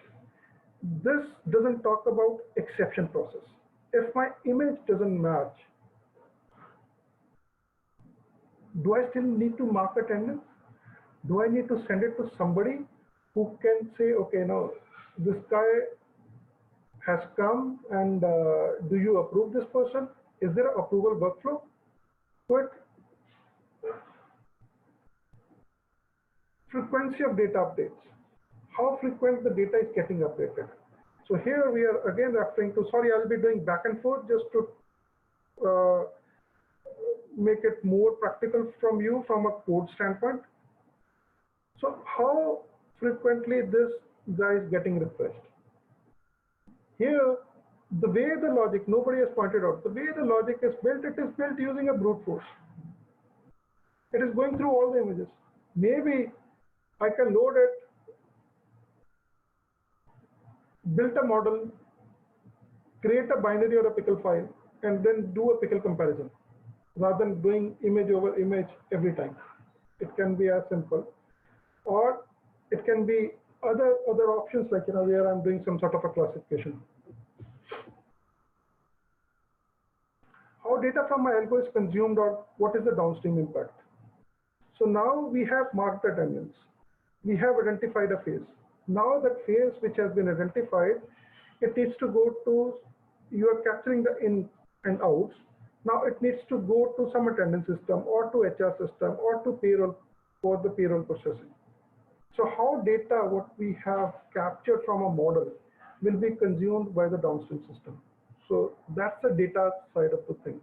This doesn't talk about exception process. If my image doesn't match, do I still need to mark attendance? Do I need to send it to somebody who can say, okay, no, this guy has come and do you approve this person? Is there an approval workflow to it? Frequency of data updates. How frequent the data is getting updated. So here we are again referring to, sorry, I'll be doing back and forth just to make it more practical from you from a code standpoint. So how frequently this guy is getting refreshed? Here, the way the logic, nobody has pointed out, the way the logic is built, it is built using a brute force. It is going through all the images. Maybe I can load it, build a model, create a binary or a pickle file, and then do a pickle comparison, rather than doing image over image every time. It can be as simple, or it can be other options, like, you know, where I'm doing some sort of a classification. How data from my algo is consumed, or what is the downstream impact? So now we have marked attendance. We have identified a phase. Now that phase which has been identified, it needs to go to, you are capturing the in and outs. Now it needs to go to some attendance system, or to HR system, or to payroll for the payroll processing. So how data, what we have captured from a model, will be consumed by the downstream system. So that's the data side of the things.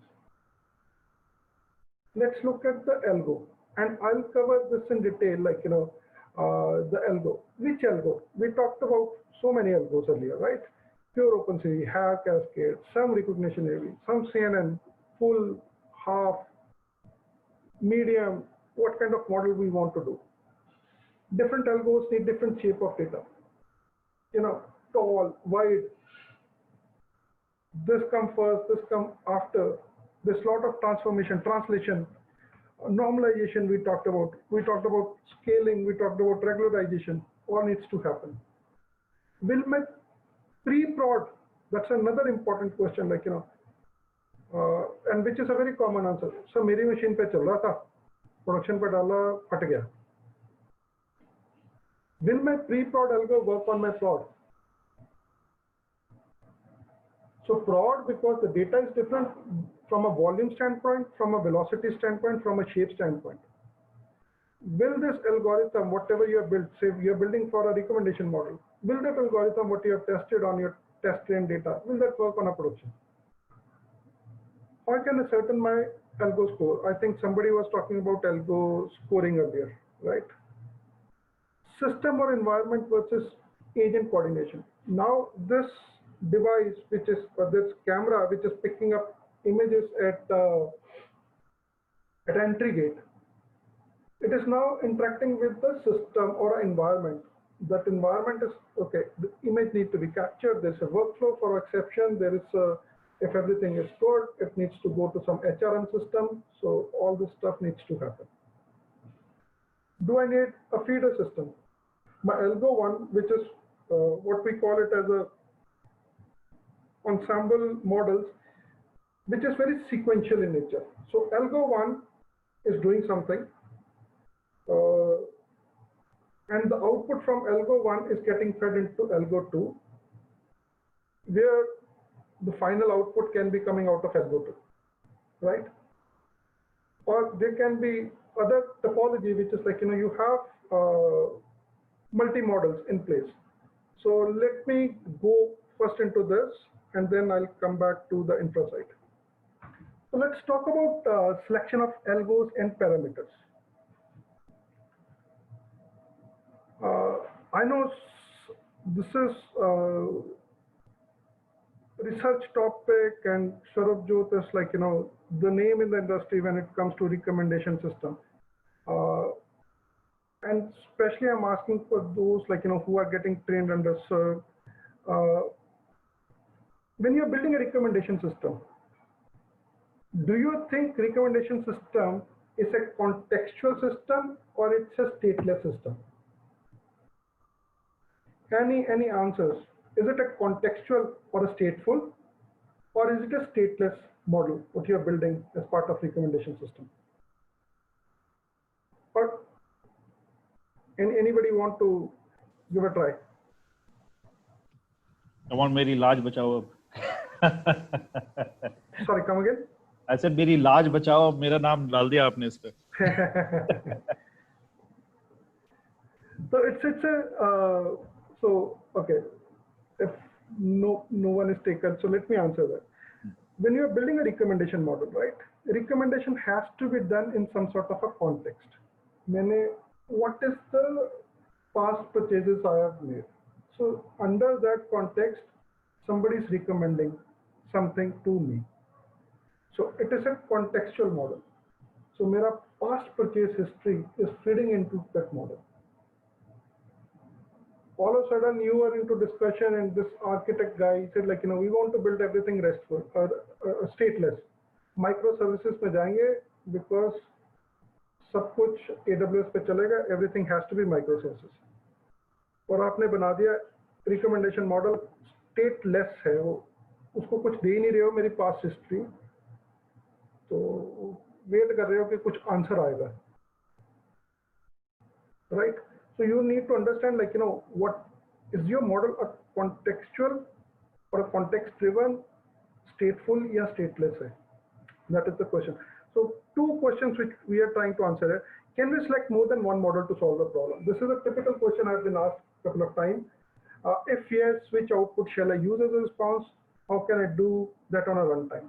Let's look at the algo, and I'll cover this in detail, like, you know, the algo. Which algo? We talked about so many algos earlier, right? Pure OpenCV, HAR Cascade, some recognition AV, some CNN, full, half, medium, what kind of model we want to do. Different algos need different shape of data. You know, tall, wide, this come first, this come after. There's a lot of transformation, translation, normalization we talked about. We talked about scaling, we talked about regularization, all needs to happen. Will my pre-prod, that's another important question, like, you know, and which is a very common answer. So मेरी machine पे चल रहा था, production पे डाला, फट गया. Will my pre-prod algo work on my prod? So prod, because the data is different from a volume standpoint, from a velocity standpoint, from a shape standpoint. Will this algorithm, whatever you have built, say you're building for a recommendation model, will that algorithm, what you have tested on your test train data, will that work on a production? How can I ascertain my algo score? I think somebody was talking about algo scoring earlier, right? System or environment versus agent coordination. Now this device, which is this camera, which is picking up images at entry gate, it is now interacting with the system or environment. That environment is, okay, the image needs to be captured. There's a workflow for exception. There is a, if everything is good, it needs to go to some HRM system. So all this stuff needs to happen. Do I need a feeder system? My algo one, which is what we call it as a ensemble models, which is very sequential in nature. So algo one is doing something, and the output from algo one is getting fed into algo two, where the final output can be coming out of algo two, right? Or there can be other topology, which is like, you know, you have multi-models in place. So let me go first into this, and then I'll come back to the infra side. So let's talk about selection of algos and parameters. I know this is research topic, and Saurabh is like, the name in the industry when it comes to recommendation system. And especially I'm asking for those like, who are getting trained under SERV. When you're building a recommendation system, do you think recommendation system is a contextual system or it's a stateless system? Any answers? Is it a contextual or a stateful, or is it a stateless model, what you're building as part of recommendation system? Or anybody want to give a try? I want very large bachao. Sorry, come again? I said very large bachao. मेरा नाम डाल दिया आपने इस पे. So it's a so okay. If no one is taken, so let me answer that. When you are building a recommendation model, right? Recommendation has to be done in some sort of a context. What is the past purchases I have made? So under that context, somebody is recommending something to me. So it is a contextual model. So my past purchase history is feeding into that model. All of a sudden you are into discussion, and this architect guy said like, we want to build everything RESTful or stateless. Microservices पे जाएंगे because सब कुछ AWS पे चलेगा, everything has to be microservices. और आपने बना दिया recommendation model stateless है, वो उसको कुछ दे ही नहीं रहे हो मेरी past history, तो वेट कर रहे हो कि कुछ आंसर आएगा, right? So you need to understand like, what is your model, a contextual or a context driven, stateful or stateless hai? That is the question. So two questions which we are trying to answer here. Can we select more than one model to solve the problem? This is a typical question I've been asked a couple of times. If yes, which output shall I use as a response? How can I do that on a runtime?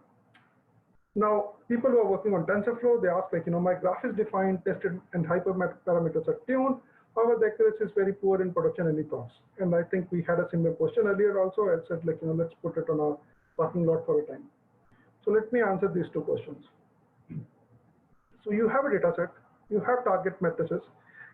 Now, people who are working on TensorFlow, they ask like, my graph is defined, tested, and hyperparameters are tuned. However, the accuracy is very poor in production. Any thoughts? And I think we had a similar question earlier also. I said like, let's put it on a parking lot for a time. So let me answer these two questions. So you have a data set, you have target matrices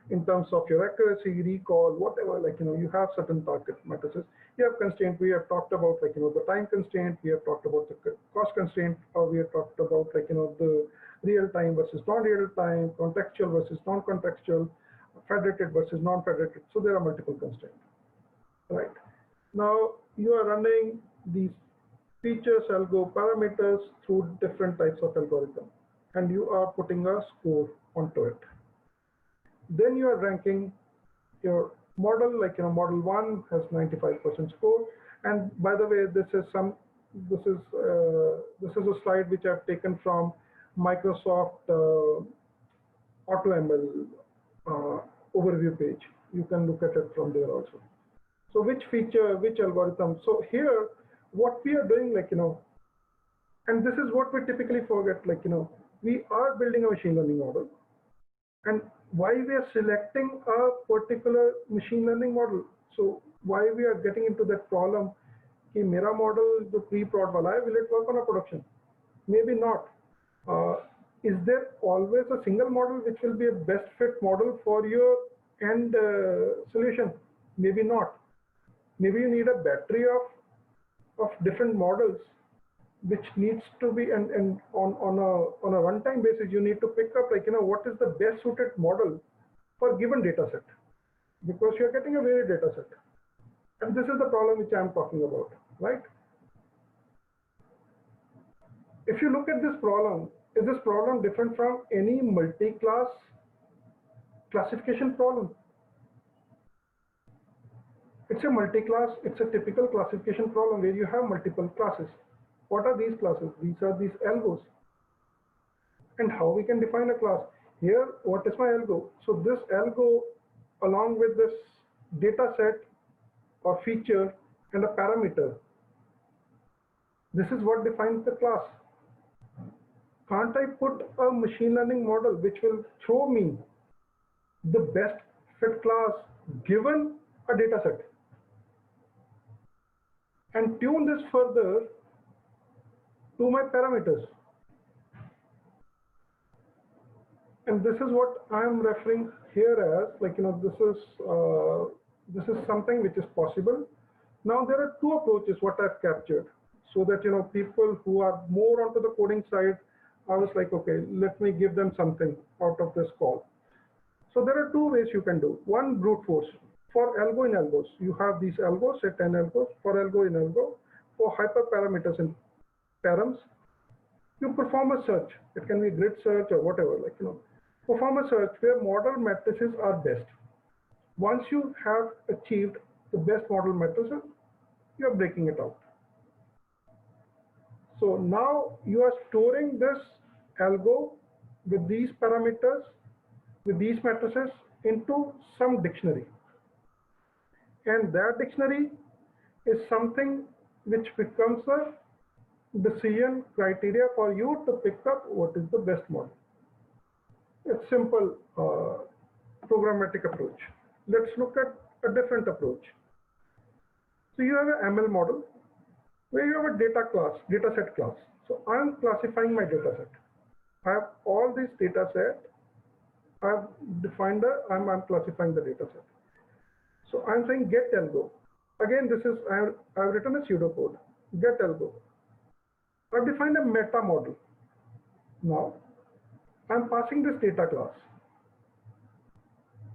in terms of your accuracy, recall, whatever, like, you have certain target matrices. You have constraint. We have talked about like, the time constraint. We have talked about the cost constraint, or we have talked about like, the real time versus non-real time, contextual versus non-contextual, federated versus non-federated. So there are multiple constraints, right? Now you are running these features, algo, parameters through different types of algorithm, and you are putting a score onto it. Then you are ranking your model, like, model 1 has 95% score. And by the way, this is a slide which I've taken from Microsoft AutoML overview page. You can look at it from there also. So which feature, which algorithm? So here, what we are doing, like, and this is what we typically forget, like, we are building a machine learning model, and why we are selecting a particular machine learning model. So why we are getting into that problem, कि मेरा model जो pre-prod वाला है, will it work on a production? Maybe not. Is there always a single model which will be a best fit model for your end solution? Maybe not. Maybe you need a battery of different models which needs to be, and on a runtime basis, you need to pick up, like, what is the best suited model for given data set, because you're getting a varied data set. And this is the problem which I'm talking about, right? If you look at this problem, is this problem different from any multi-class classification problem? It's a multi-class, it's a typical classification problem where you have multiple classes. What are these classes? These are these algos. And how we can define a class? Here, what is my algo? So this algo, along with this data set or feature and a parameter. This is what defines the class. Can't I put a machine learning model which will show me the best fit class given a data set and tune this further to my parameters? And this is what I'm referring here as, like, this is something which is possible. Now there are two approaches what I've captured, so that people who are more onto the coding side, I was like, okay, let me give them something out of this call. So there are two ways you can do. One, brute force. For algo in algos, you have these algos, say 10 algos. For algo in algo, for hyperparameters in params, you perform a search. It can be grid search or whatever, perform a search where model matrices are best. Once you have achieved the best model matrices, you are breaking it out. So now you are storing this algo with these parameters, with these matrices into some dictionary. And that dictionary is something which becomes a decision criteria for you to pick up what is the best model. It's simple programmatic approach. Let's look at a different approach. So you have an ML model where you have a data set class. So I'm classifying my data set. I have all these data set. I've defined I'm classifying the data set. So I'm saying get algo. Again, this is, I've written a pseudocode, get algo. I've defined a meta model. Now, I'm passing this data class.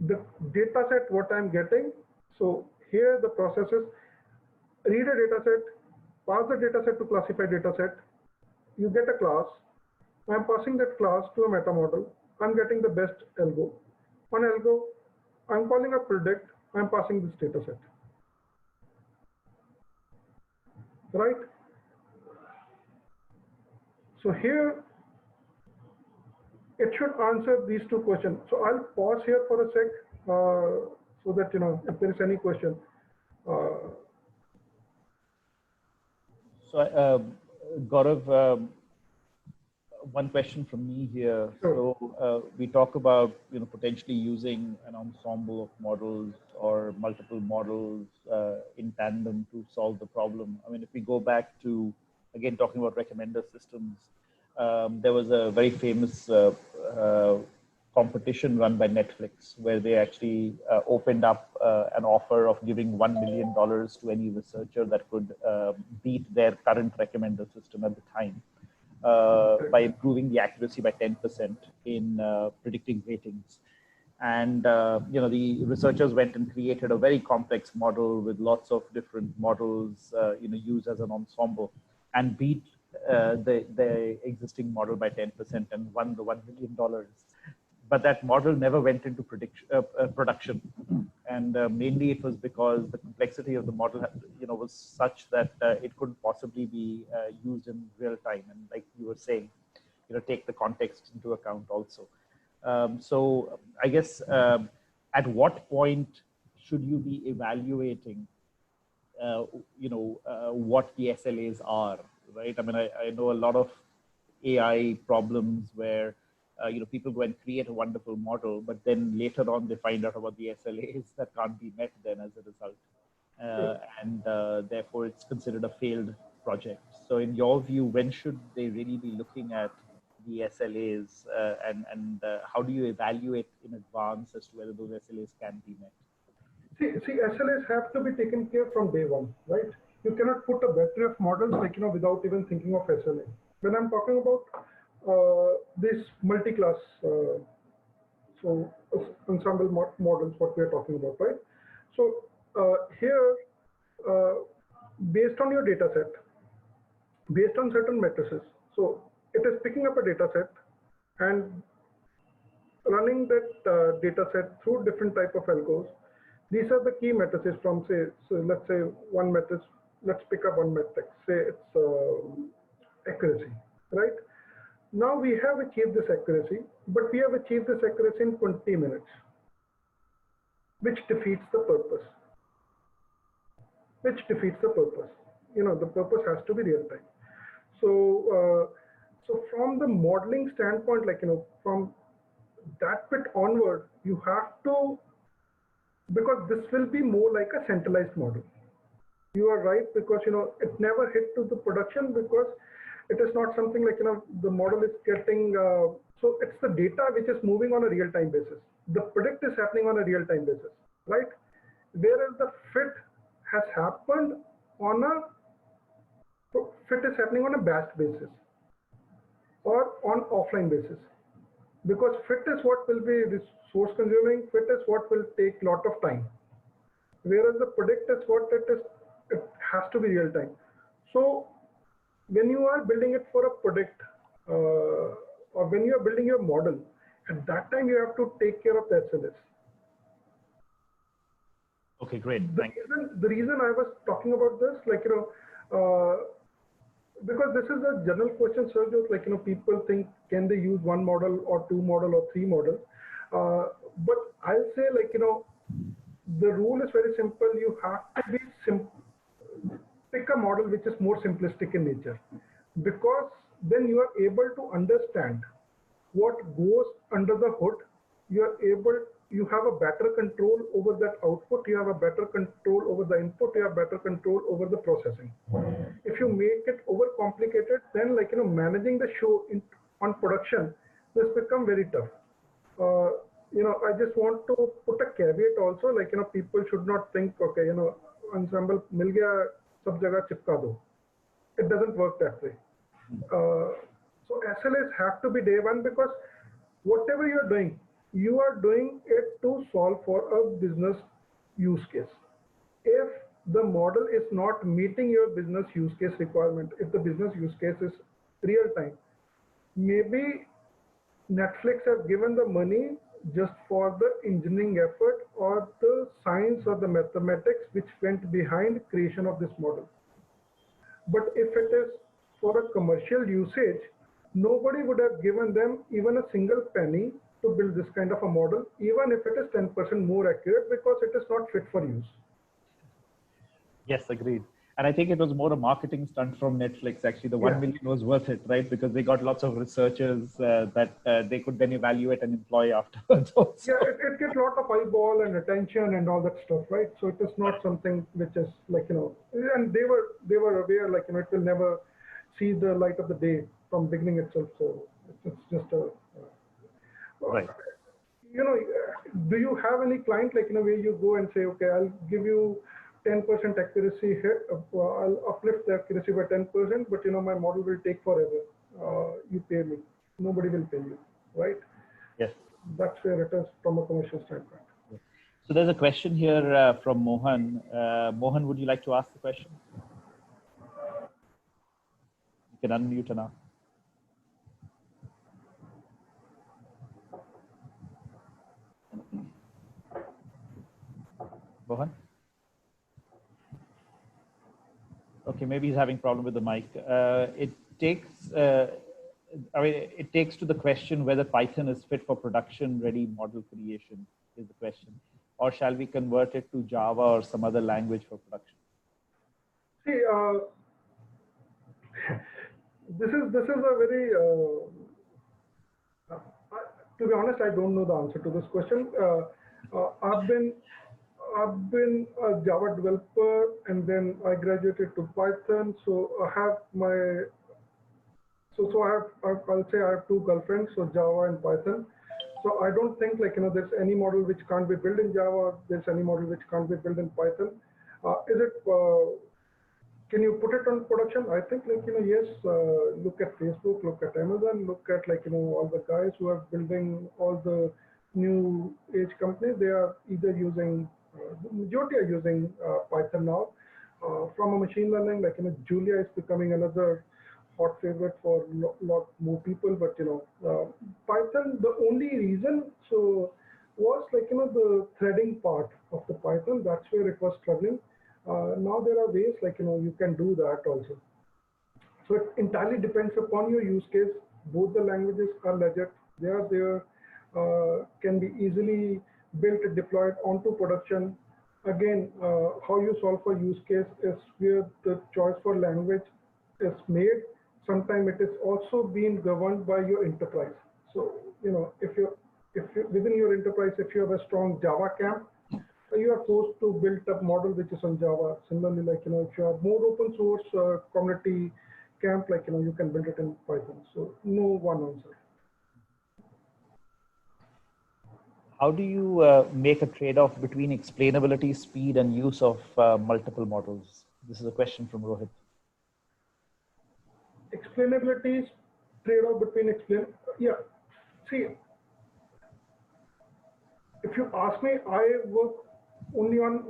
The data set, what I'm getting, so here the process is read a data set, pass the data set to classify data set, you get a class, I'm passing that class to a meta model, I'm getting the best algo. On algo, I'm calling a predict, I'm passing this data set. Right? So here, it should answer these two questions. So I'll pause here for a sec so that, if there is any question. So Gaurav, one question from me here. Sure. So we talk about potentially using an ensemble of models or multiple models in tandem to solve the problem. I mean, if we go back to, again, talking about recommender systems, there was a very famous competition run by Netflix where they actually opened up an offer of giving $1 million to any researcher that could beat their current recommender system at the time. By improving the accuracy by 10% in predicting ratings. And the researchers went and created a very complex model with lots of different models used as an ensemble, and beat the existing model by 10% and won the $1 million. But that model never went into production, and mainly it was because the complexity of the model, was such that it couldn't possibly be used in real time. And like you were saying, take the context into account also. So I guess at what point should you be evaluating, what the SLAs are, right? I mean, I know a lot of AI problems where people go and create a wonderful model, but then later on they find out about the SLAs that can't be met then as a result. And therefore it's considered a failed project. So in your view, when should they really be looking at the SLAs and how do you evaluate in advance as to whether those SLAs can be met? See, SLAs have to be taken care from day one, right? You cannot put a battery of models without even thinking of SLA. When I'm talking about this multi-class, so ensemble models, what we are talking about, right? So here, based on your data set, based on certain matrices, so it is picking up a data set and running that data set through different type of algos. These are the key matrices from, say, so let's say one matrix, let's pick up one matrix, say it's accuracy, right? Now we have achieved this accuracy, but we have achieved this accuracy in 20 minutes, which defeats the purpose. which defeats the purpose. The purpose has to be real time. So from the modeling standpoint, from that bit onward, you have to, because this will be more like a centralized model. You are right, because it never hit to the production, because it is not something like the model is getting. So it's the data which is moving on a real-time basis. The predict is happening on a real-time basis, right? Whereas the fit has happened on a batch basis or on offline basis, because fit is what will be resource consuming. Fit is what will take lot of time, whereas the predict is what it has to be real time. So when you are building it for a predict, or when you are building your model, at that time you have to take care of the SLS. Okay, great. The reason I was talking about this, because this is a general question, Sarojit, people think, can they use one model or two model or three model? But I'll say, the rule is very simple. You have to be pick a model which is more simplistic in nature, because then you are able to understand what goes under the hood. You have a better control over that output. You have a better control over the input. You have better control over the processing. If you make it overcomplicated, then managing the show on production, this become very tough. I just want to put a caveat also, people should not think, okay, ensemble mil gaya, sab jagah chipka do. It doesn't work that way. So SLAs have to be day one, because whatever you're doing, you are doing it to solve for a business use case. If the model is not meeting your business use case requirement, if the business use case is real time, maybe Netflix has given the money just for the engineering effort or the science or the mathematics which went behind creation of this model. But if it is for a commercial usage, nobody would have given them even a single penny to build this kind of a model, even if it is 10% more accurate, because it is not fit for use. Yes, agreed. And I think it was more a marketing stunt from Netflix. Actually, the 1 million was worth it, right? Because they got lots of researchers that they could then evaluate and employ afterwards also. Yeah, it gets a lot of eyeball and attention and all that stuff, right? So it is not something which is and they were aware, it will never see the light of the day from beginning itself. So it's just a... Right. Do you have any client where you go and say, okay, I'll give you 10% accuracy here, I'll uplift the accuracy by 10%, but my model will take forever. You pay me. Nobody will pay you, right? Yes. That's where it is from a commercial standpoint. So there's a question here from Mohan. Mohan, would you like to ask the question? You can unmute now. Mohan? Okay, maybe he's having problem with the mic. It takes to the question whether Python is fit for production-ready model creation is the question, or shall we convert it to Java or some other language for production? See, this is a very to be honest, I don't know the answer to this question. I've been a Java developer, and then I graduated to Python. So I have my, I'll say I have two girlfriends, so Java and Python. So I don't think there's any model which can't be built in Java. There's any model which can't be built in Python. Can you put it on production? I think yes. Look at Facebook, look at Amazon, look at all the guys who are building all the new age companies. They are either using the majority are using Python now. From a machine learning, Julia is becoming another hot favorite for a lot more people. But Python, the only reason was the threading part of the Python. That's where it was struggling. Now there are ways you can do that also. So it entirely depends upon your use case. Both the languages are legit. They are there, can be easily built, deployed onto production. again, how you solve for use case is where the choice for language is made. Sometimes it is also being governed by your enterprise. So, if you within your enterprise, if you have a strong Java camp, you are forced to build a model which is on Java. Similarly, if you have more open source community camp, you can build it in Python. So no one answer. How do you make a trade-off between explainability, speed, and use of multiple models? This is a question from Rohit. Explainability, trade-off between yeah. See, if you ask me, I work only on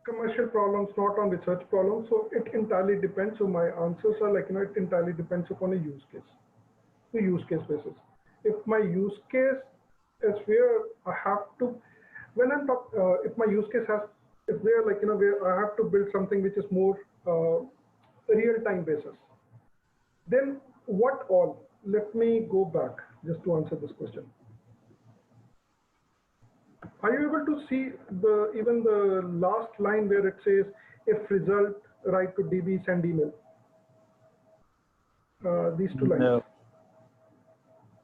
commercial problems, not on research problems. So it entirely depends. So my answers are it entirely depends upon a use case, the use case basis. If my use case is where I have to, when I'm if my use case is where where I have to build something which is more real-time basis, then what all? Let me go back just to answer this question. Are you able to see even the last line where it says, if result, write to DB, send email? These two lines. No.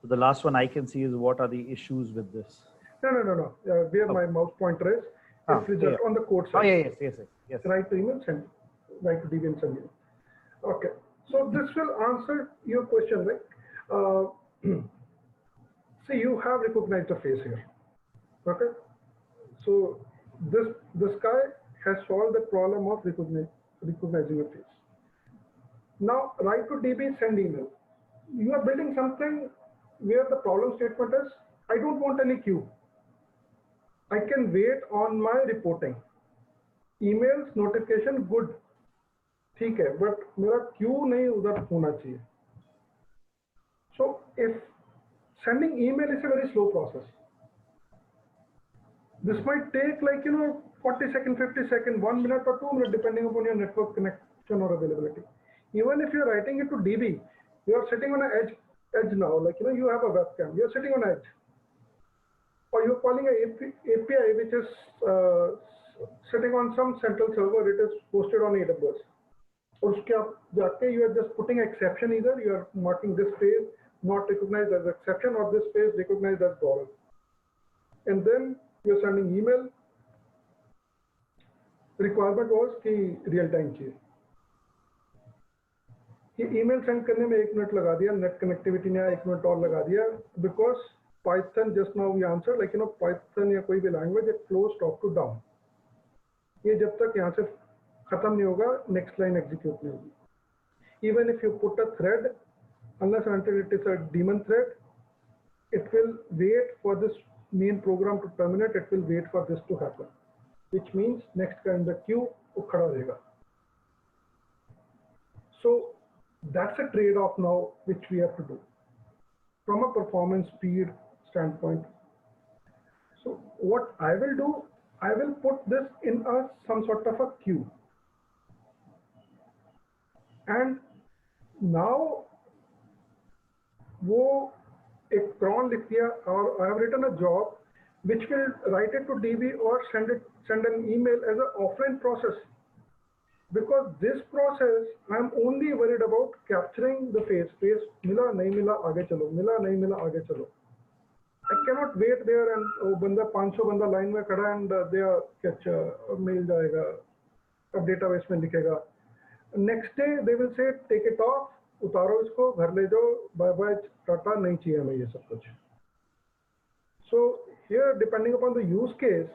So the last one I can see is, what are the issues with this? No. Where my mouse pointer is, if result on the code side. Oh, yes. Write to email, send. Write to DB and send email. Okay. So this will answer your question, right? See, you have recognized the face here. Okay. So this guy has solved the problem of recognizing a face. Now, write to DB, send email. You are building something where the problem statement is, I don't want any queue. I can wait on my reporting. Emails, notification, good. ठीक है, but मेरा queue नहीं उधर होना चाहिए. So if sending email is a very slow process. This might take 40 seconds, 50 seconds, 1 minute or 2 minutes, depending upon your network connection or availability. Even if you're writing it to DB, you are sitting on an edge now, you have a webcam, you're sitting on edge. Or you're calling an API which is sitting on some central server, it is hosted on AWS. Or you are just putting exception either, you are marking this page not recognized as exception or this page recognized as borrowed. And then you're sending email. Requirement was कि real time चाहिए. ये email send करने में 1 minute लगा दिया, net connectivity ने 1 minute और लगा दिया, because Python just now we answered Python या कोई भी language it flows top to down. ये जब तक यहाँ से खत्म नहीं होगा, next line execute नहीं होगी. Even if you put a thread, unless and until it is a daemon thread, it will wait for this main program to terminate, it will wait for this to happen, which means next guy in the queue वो खड़ा रहेगा. So that's a trade-off now which we have to do from a performance speed standpoint. So what I will do, I will put this in some sort of a queue, and now वो एक cron लिख दिया, or I have written a job which will write it to DB or send an email as an offline process. Because this process, I am only worried about capturing the face. Face मिला नहीं मिला आगे चलो, मिला नहीं मिला आगे चलो. I cannot wait there and वो बंदा 500 बंदा लाइन में खड़ा and they are अच्छा मिल जाएगा, अब database में लिखेगा. Next day they will say take it off, उतारो इसको, घर ले जाओ, बाय बाय टाटा, नहीं चाहिए हमें ये सब कुछ. So here, depending upon the use case,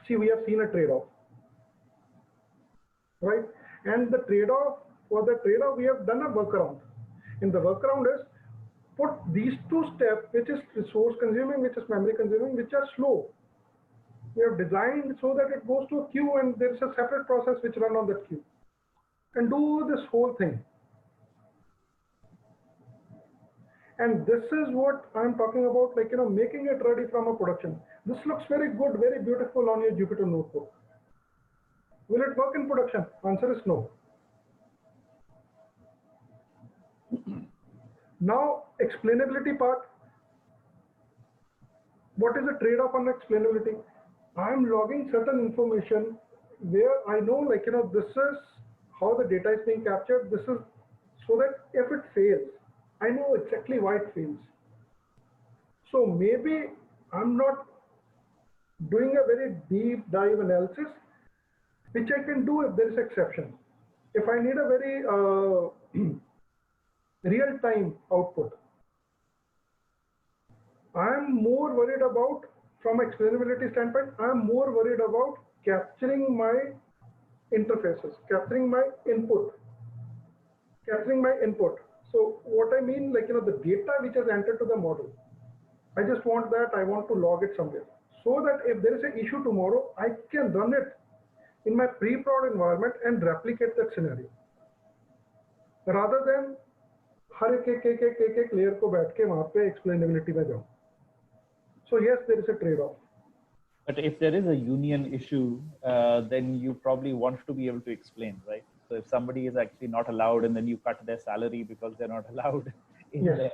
see, we have seen a trade-off, right? And the trade-off, for the trade-off, we have done a workaround. And the workaround is put these two steps, which is resource consuming, which is memory consuming, which are slow. We have designed so that it goes to a queue and there is a separate process which runs on that queue and do this whole thing. And this is what I'm talking about, making it ready from a production. This looks very good, very beautiful on your Jupyter notebook. Will it work in production? Answer is no. Now, explainability part. what is the trade-off on explainability? I'm logging certain information where I know, like, this is how the data is being captured. This is so that if it fails, I know exactly why it fails. So maybe I'm not doing a very deep dive analysis, which I can do if there is exception. If I need a very real-time output, I'm more worried about, from explainability standpoint, I'm more worried about capturing my interfaces, capturing my input. So what I mean, like, the data which is entered to the model, I just want that, I want to log it somewhere. So that if there is an issue tomorrow, I can run it in my pre-prod environment and replicate that scenario. Rather than हर एक layer को बैठ के वहाँ पे explainability में जाऊँ. So yes, there is a trade-off. But if there is a union issue, then you probably want to be able to explain, right? So if somebody is actually not allowed and then you cut their salary because they're not allowed in Yes. there,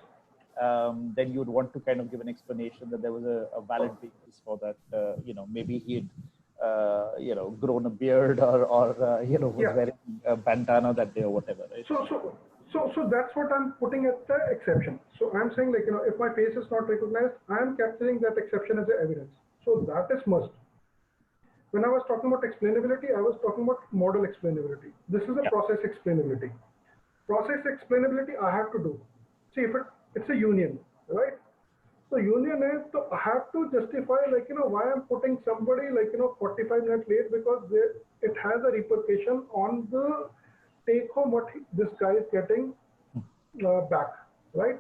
then you'd want to kind of give an explanation that there was a valid basis for that. Maybe he'd, grown a beard or was Yeah. wearing a bandana that day or whatever, right? So that's what I'm putting as the exception. So I'm saying, like, if my face is not recognized, I'm capturing that exception as evidence. So that is must. When I was talking about explainability, I was talking about model explainability. This is a process explainability. Process explainability I have to do. See, if it's a union, right? So union is, so I have to justify, like, why I'm putting somebody, like, 45 minutes late, because it has a repercussion on the take home what this guy is getting back, right?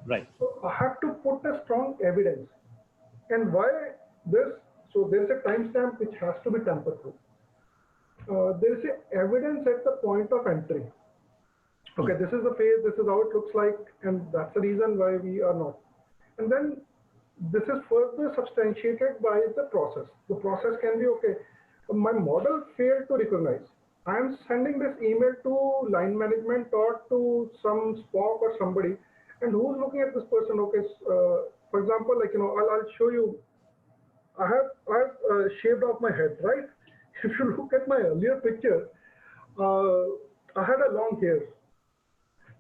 Right. So I have to put a strong evidence. And why this? So there's a timestamp which has to be tampered through. There's a evidence at the point of entry. Okay, this is the phase, this is how it looks like, and that's the reason why we are not. And then this is further substantiated by the process. The process can be, okay, my model failed to recognize. I'm sending this email to line management or to some SPOC or somebody, and who's looking at this person? Okay, for example, like, I'll show you. I have shaved off my head, right? If you look at my earlier picture, I had a long hair.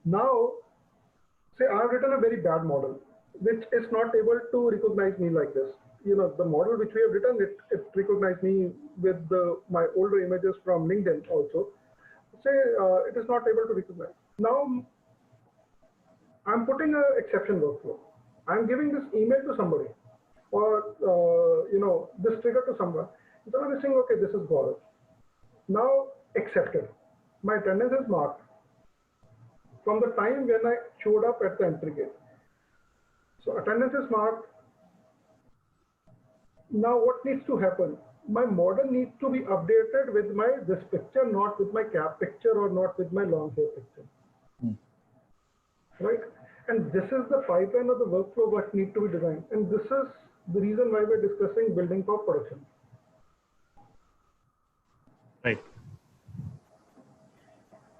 Now, say I've written a very bad model, which is not able to recognize me like this. The model which we have written, it recognized me with my older images from LinkedIn also. Say it is not able to recognize. Now, I'm putting an exception workflow. I'm giving this email to somebody, or this trigger to someone. So I'm saying, okay, this is Gaurav. Now accepted. My attendance is marked from the time when I showed up at the entry gate. So attendance is marked. Now what needs to happen? My model needs to be updated with this picture, not with my cap picture or not with my long hair picture. Right? And this is the pipeline of the workflow what needs to be designed. And this is the reason why we're discussing building for production. Right.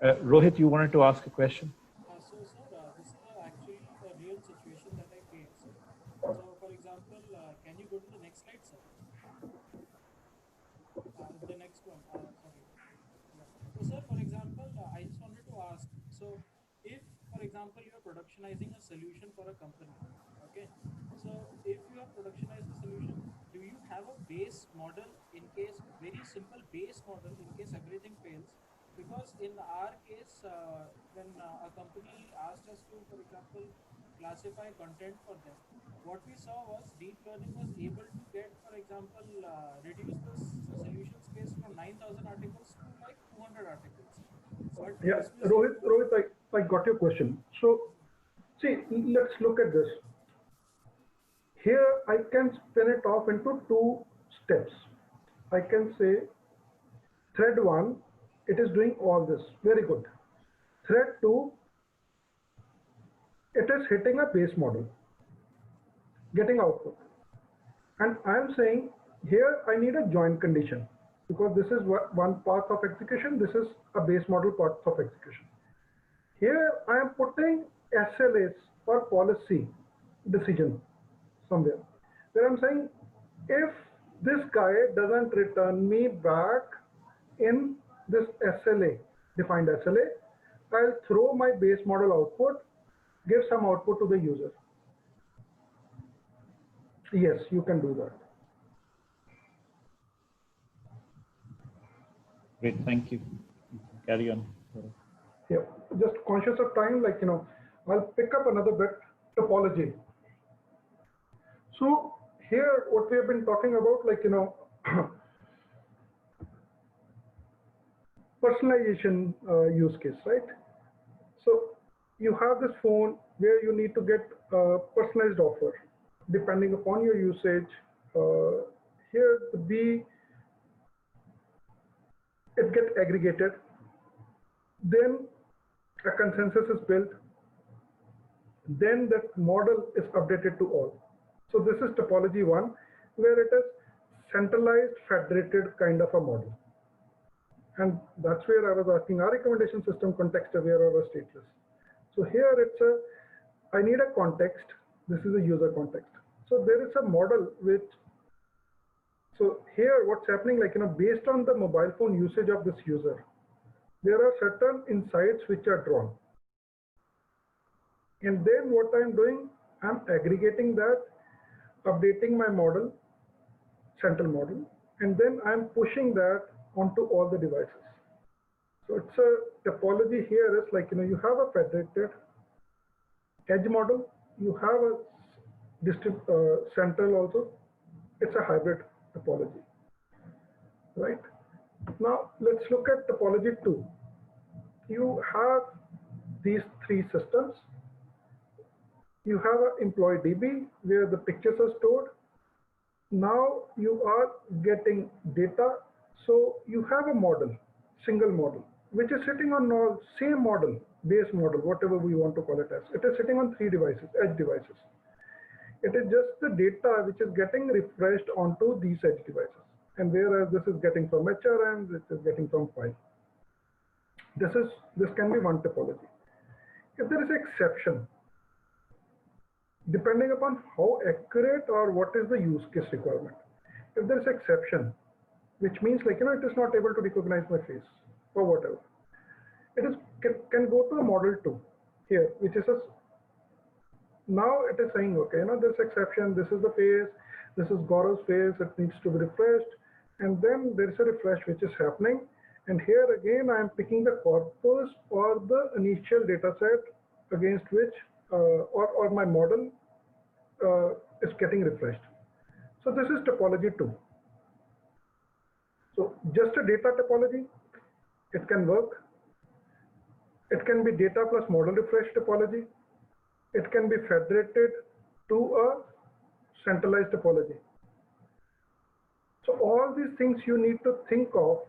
Rohit, you wanted to ask a question? So, sir, this is actually a real situation that I faced. So, for example, can you go to the next slide, sir? The next one, sorry. Yeah. So, sir, for example, I just wanted to ask, so if, for example, you are productionizing a solution for a company, okay? So, if you have productionized the solution, do you have a base model in case, very simple base model in case everything fails? Because in our case, when a company asked us to, for example, classify content for them, what we saw was deep learning was able to get, for example, reduce the solution space from 9,000 articles to like 200 articles. But yeah, Rohit, I got your question. So, see, let's look at this. Here, I can spin it off into two steps. I can say, thread 1, it is doing all this, very good. Thread 2, it is hitting a base model, getting output. And I'm saying, here I need a join condition, because this is one path of execution, this is a base model path of execution. Here I am putting SLAs or policy decision somewhere. where I'm saying if this guy doesn't return me back in this SLA, defined SLA, I'll throw my base model output, give some output to the user. Yes, you can do that. Great, thank you. Carry on. Yeah, just conscious of time, like, I'll pick up another bit, topology. So here, what we have been talking about, like, personalization use case, right? So you have this phone where you need to get a personalized offer depending upon your usage. Here the B, it gets aggregated, then a consensus is built, then that model is updated to all. So this is topology 1, where it is centralized federated kind of a model. And that's where I was asking, our recommendation system context aware or stateless? So here it's I need a context. This is a user context. So there is a model which, so here what's happening, like, based on the mobile phone usage of this user, there are certain insights which are drawn. And then what I'm doing, I'm aggregating that, updating my model, central model, and then I'm pushing that onto all the devices. So it's a topology here is like, you have a federated edge model, you have a central also. It's a hybrid topology, right? Now let's look at topology 2. You have these 3 systems. You have an employee DB where the pictures are stored. Now you are getting data. So you have a model, single model, which is sitting on all same model, base model, whatever we want to call it as. It is sitting on 3 devices, edge devices. It is just the data which is getting refreshed onto these edge devices. And whereas this is getting from HRM, this is getting from file. This can be one topology. If there is exception, depending upon how accurate or what is the use case requirement. If there is exception, which means like, it is not able to recognize my face or whatever, it is can go to a model 2 here, which is now it is saying, okay, this exception, this is the face, this is Gaurav's face, it needs to be refreshed, and then there is a refresh which is happening, and here again I am picking the corpus or the initial data set against which or my model is getting refreshed. So this is topology 2. So just a data topology, it can work. It can be data plus model refresh topology. It can be federated to a centralized topology. So all these things you need to think of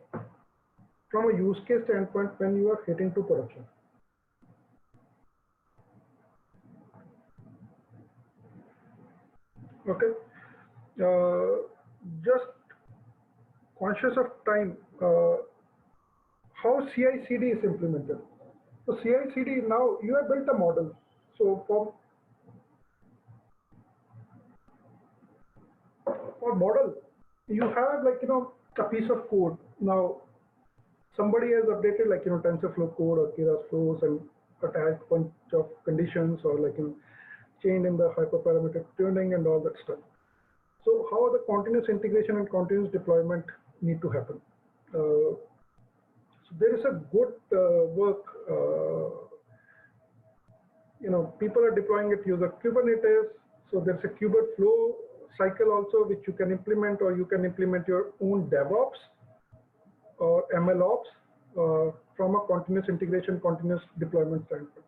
from a use case standpoint when you are hitting to production. Okay, just conscious of time, how CI/CD is implemented. So CI/CD, now you have built a model. So for model, you have like, a piece of code. Now somebody has updated like, TensorFlow code or Keras flows and attached a bunch of conditions or like, chained in the hyperparametric tuning and all that stuff. So how the continuous integration and continuous deployment need to happen. So there is a good work, people are deploying it using Kubernetes. So there's a Kubeflow cycle also, which you can implement, or you can implement your own DevOps or MLOps from a continuous integration, continuous deployment standpoint.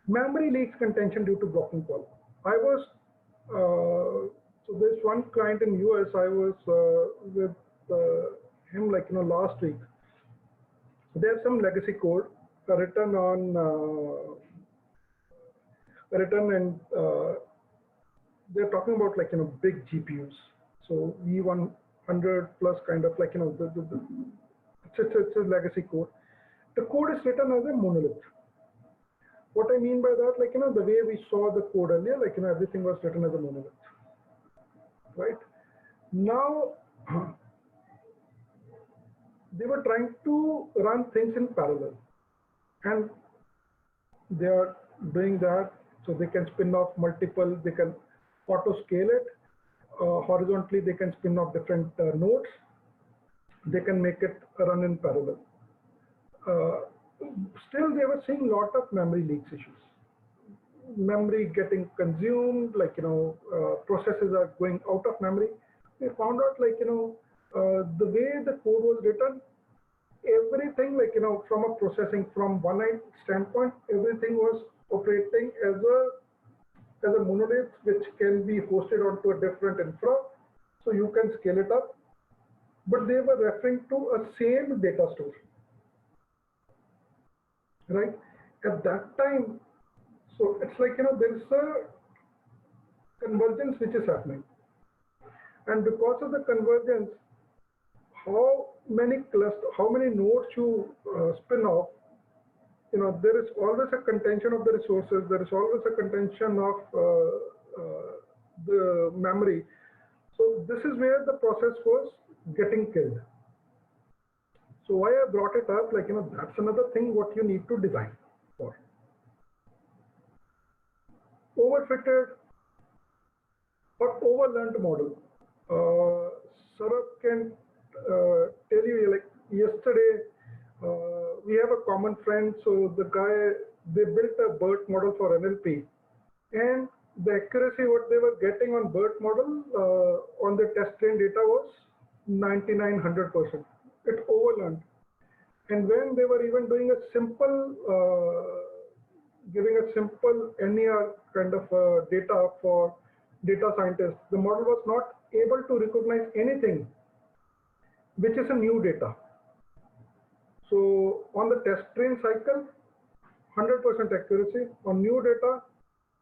Memory leaks contention due to blocking call. I was, so there's one client in US, I was with him like, last week. There's some legacy code written on, and they're talking about like, big GPUs. So V100 plus kind of like, it's a legacy code. The code is written as a monolith. What I mean by that, like, the way we saw the code earlier, like, everything was written as a monolith. right? Now, they were trying to run things in parallel, and they are doing that so they can spin off multiple, they can auto scale it. Horizontally, they can spin off different nodes. They can make it run in parallel. Still, they were seeing a lot of memory leaks issues. Memory getting consumed, like, processes are going out of memory. They found out, like, the way the code was written, everything, like, from a processing, from one end standpoint, everything was operating as a monolith, which can be hosted onto a different infra, so you can scale it up. But they were referring to a same data store, right? At that time, so it's like, there is a convergence which is happening. And because of the convergence, how many nodes you spin off, there is always a contention of the resources, there is always a contention of the memory. So this is where the process was getting killed. So why I brought it up, like, that's another thing what you need to design for. Overfitted or overlearned model. Saurabh can tell you, like, yesterday, we have a common friend, so the guy, they built a BERT model for NLP, and the accuracy what they were getting on BERT model on the test train data was 99-100%. It overlearned. And when they were even doing a simple, giving a simple NER kind of data for data scientists, the model was not able to recognize anything which is a new data. So on the test train cycle, 100% accuracy. On new data,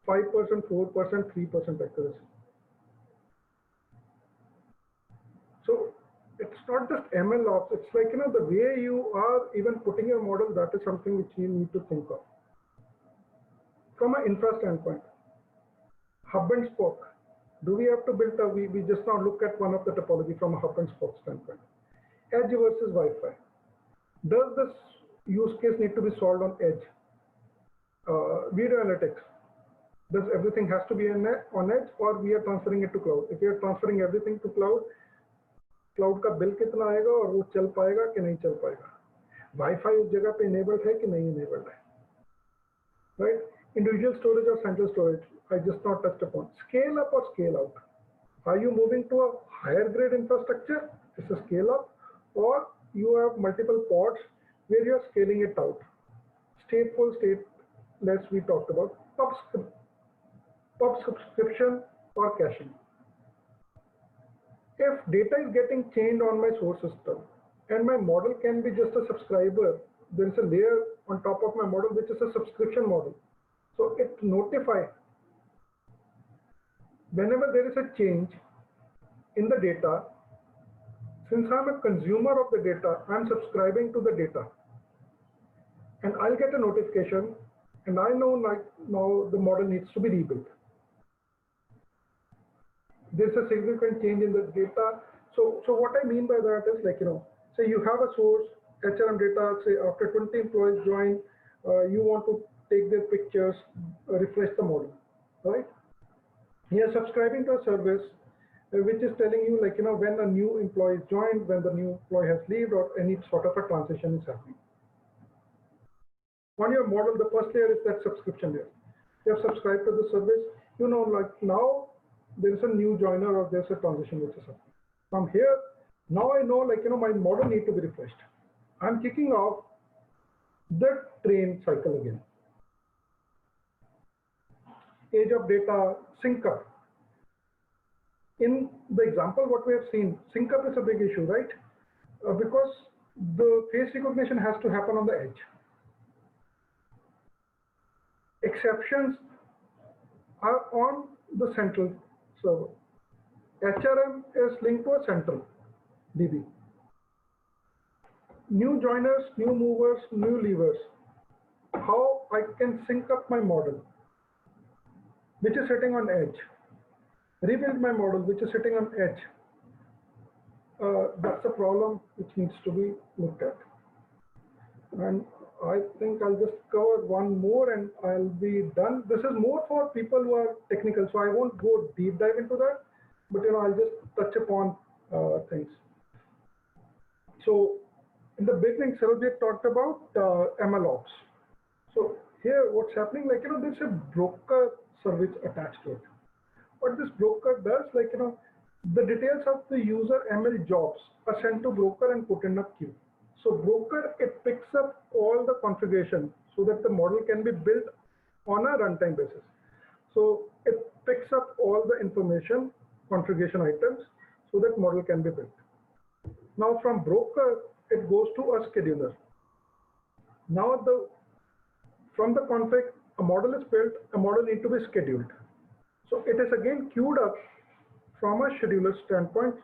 5%, 4%, 3% accuracy. So it's not just ML ops, it's like, the way you are even putting your model, that is something which you need to think of. From an infra standpoint, hub and spoke. Do we have to build we just now look at one of the topology from a hub and spoke standpoint. Edge versus Wi-Fi. Does this use case need to be solved on edge? Video analytics. Does everything has to be on edge, or we are transferring it to cloud? If we are transferring everything to cloud का bill कितना आएगा और वो चल पाएगा कि नहीं चल पाएगा? Wi-Fi उस जगह पे enabled है कि नहीं enabled है? Right? Individual storage or central storage, I just not touched upon. Scale up or scale out? Are you moving to a higher grade infrastructure? It's a scale up, or you have multiple pods where you are scaling it out. Stateful, stateless, we talked about. Pub subscription or caching. If data is getting chained on my source system and my model can be just a subscriber, there is a layer on top of my model which is a subscription model. So it notifies whenever there is a change in the data. Since I'm a consumer of the data, I'm subscribing to the data, and I'll get a notification, and I know, like, now the model needs to be rebuilt. There's a significant change in the data. So what I mean by that is, like, say you have a source HRM data, say after 20 employees join, you want to take their pictures, refresh the model, right? You're subscribing to a service which is telling you, like, when a new employee is joined, when the new employee has left, or any sort of a transition is happening. On your model, the first layer is that subscription layer. You have subscribed to the service, like, now there is a new joiner or there's a transition which is happening. From here, now I know, like, my model need to be refreshed. I'm kicking off the train cycle again. Age of data, sync up. In the example, what we have seen, sync up is a big issue, right? Because the face recognition has to happen on the edge. Exceptions are on the central server. HRM is linked to a central DB. New joiners, new movers, new leavers. How I can sync up my model, which is sitting on edge. rebuild my model, which is sitting on edge. That's a problem which needs to be looked at. And I think I'll just cover one more and I'll be done. This is more for people who are technical, so I won't go deep dive into that, but I'll just touch upon things. So in the beginning, Sarojit talked about MLOps. So here, what's happening, there's a broker service attached to it. What this broker does, the details of the user ML jobs are sent to broker and put in a queue. So broker, it picks up all the configuration so that the model can be built on a runtime basis. So it picks up all the information, configuration items, so that model can be built. Now from broker, it goes to a scheduler. Now from the config, a model is built, a model needs to be scheduled. So it is again queued up from a scheduler standpoint.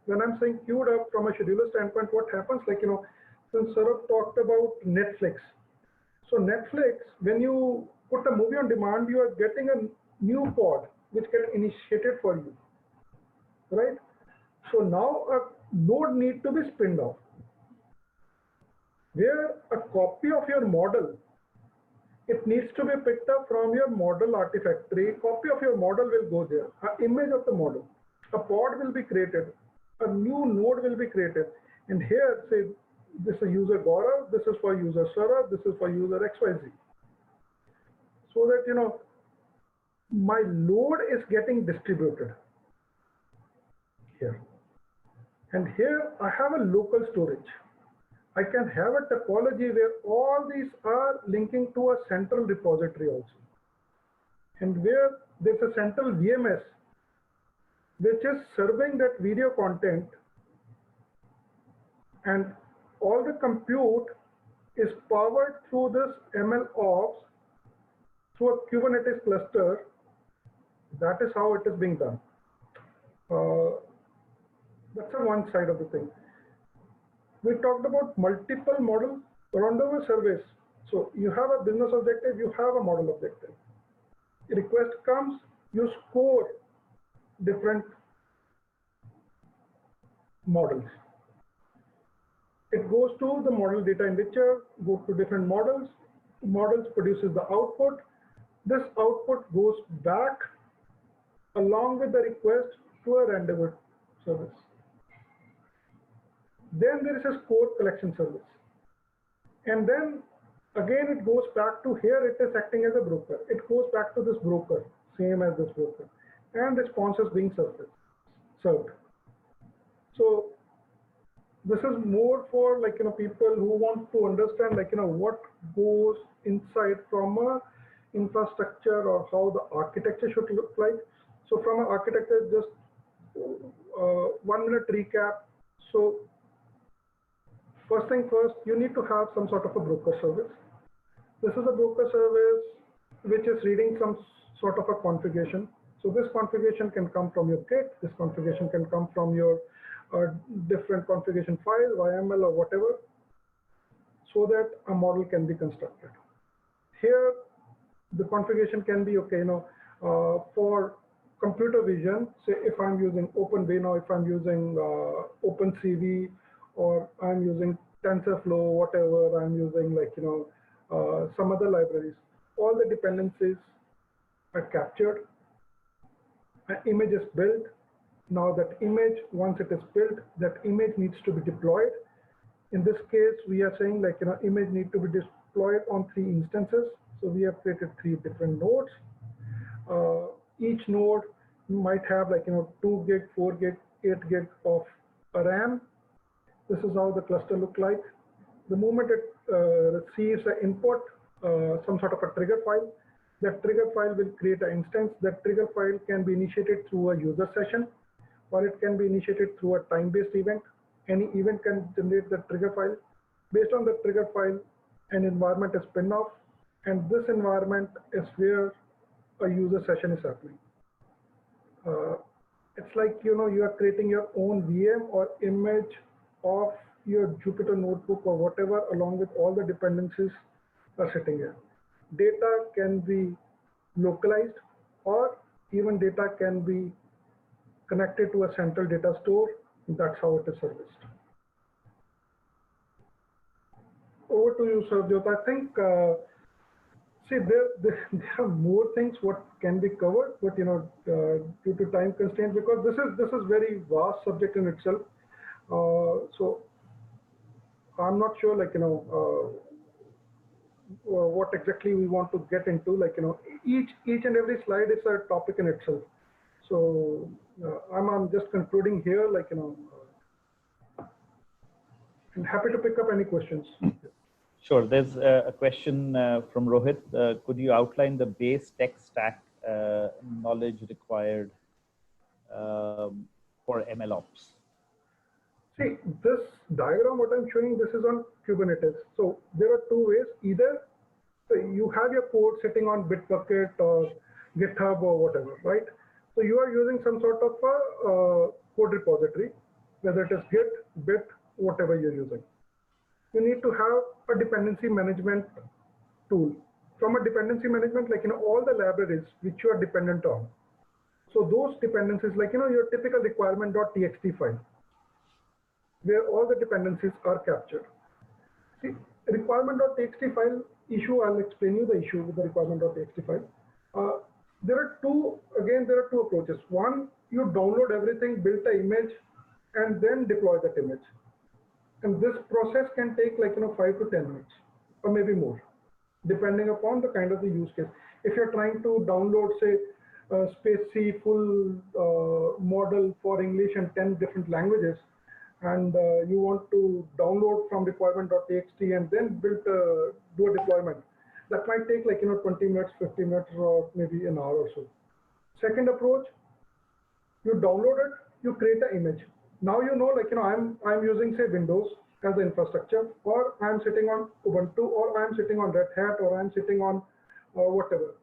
When I'm saying queued up from a scheduler standpoint, what happens, since Saurabh talked about Netflix. So Netflix, when you put a movie on demand, you are getting a new pod which gets initiated for you, right? So now a node needs to be spinned off, where a copy of your model, it needs to be picked up from your model artifactory. Copy of your model will go there, an image of the model. A pod will be created, a new node will be created. And here, say, this is user Gaurav, this is for user Saurabh, this is for user XYZ. So that, my load is getting distributed here. And here I have a local storage. I can have a topology where all these are linking to a central repository also. And where there's a central VMS, which is serving that video content, and all the compute is powered through this ML ops through a Kubernetes cluster. That is how it is being done. That's on one side of the thing. We talked about multiple model rendezvous service. So you have a business objective, you have a model objective. A request comes, you score different models. It goes to the model data enricher, goes to different models. Models produces the output. This output goes back along with the request to a rendezvous service. Then there is a score collection service. And then again, it goes back to here, it is acting as a broker. It goes back to this broker, same as this broker. And response is being served. So this is more for people who want to understand what goes inside from a infrastructure or how the architecture should look like. So from an architecture, just 1 minute recap. So first thing first, you need to have some sort of a broker service. This is a broker service which is reading some sort of a configuration. So this configuration can come from your Git, this configuration can come from your different configuration file, YML or whatever, so that a model can be constructed. Here, the configuration can be, for computer vision, say if I'm using OpenVINO, if I'm using OpenCV, or I'm using TensorFlow, whatever, I'm using some other libraries, all the dependencies are captured. An image is built. Now that image, once it is built, that image needs to be deployed. In this case, we are saying image need to be deployed on 3 instances. So we have created 3 different nodes. Each node might have 2 gig, 4 gig, 8 gig of RAM. This is how the cluster look like. The moment it receives an input, some sort of a trigger file, that trigger file will create an instance. That trigger file can be initiated through a user session, or it can be initiated through a time-based event. Any event can generate the trigger file. Based on the trigger file, an environment is spinned off, and this environment is where a user session is happening. It's like you are creating your own VM or image of your Jupyter notebook or whatever, along with all the dependencies are sitting here. Data can be localized, or even data can be connected to a central data store. That's how it is serviced. Over to you, Sarvjot. I think, see, there are more things what can be covered, but due to time constraints, because this is very vast subject in itself. So I'm not sure, what exactly we want to get into. Each and every slide is a topic in itself. So I'm just concluding here. I'm happy to pick up any questions. Sure. There's a question from Rohit. Could you outline the base tech stack knowledge required for MLOps? See, this diagram, what I'm showing, this is on Kubernetes. So there are two ways. Either you have your code sitting on Bitbucket or GitHub or whatever, right? So you are using some sort of a code repository, whether it is Git, Bit, whatever you're using. You need to have a dependency management tool. From a dependency management, all the libraries which you are dependent on. So those dependencies, your typical requirement.txt file, where all the dependencies are captured. See, requirement.txt file issue, I'll explain you the issue with the requirement.txt file. There are two approaches. One, you download everything, build an image, and then deploy that image. And this process can take 5 to 10 minutes, or maybe more, depending upon the kind of the use case. If you're trying to download, say, SpaceC full model for English and 10 different languages, and you want to download from requirement.txt and then do a deployment, that might take 20 minutes, 50 minutes, or maybe an hour or so. Second approach, you download it, you create an image. Now I'm using, say, Windows as the infrastructure, or I'm sitting on Ubuntu, or I'm sitting on Red Hat, or I'm sitting on whatever.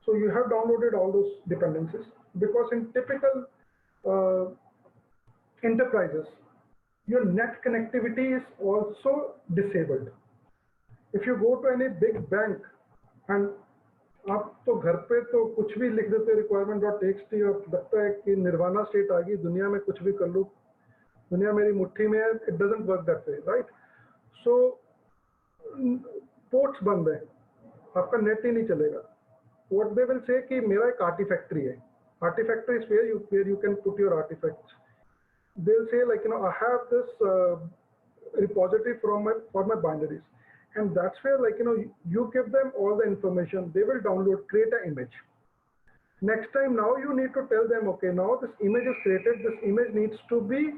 So you have downloaded all those dependencies, because in typical enterprises, your net connectivity is also disabled. If you go to any big bank and आप तो घर पे तो कुछ भी लिख देते requirement.txt और लगता है कि निर्वाणा स्टेट आ गई, दुनिया में कुछ भी कर लूँ, दुनिया मेरी मुट्ठी में है. It doesn't work that way, right? So ports बंद है, आपका नेट ही नहीं चलेगा. What they will say कि मेरा एक artifactory है. Artifactory is where you can put your artifacts. They'll say I have this repository for my binaries, and that's where you give them all the information. They will download, create an image. Next time, now you need to tell them, okay, now this image is created. This image needs to be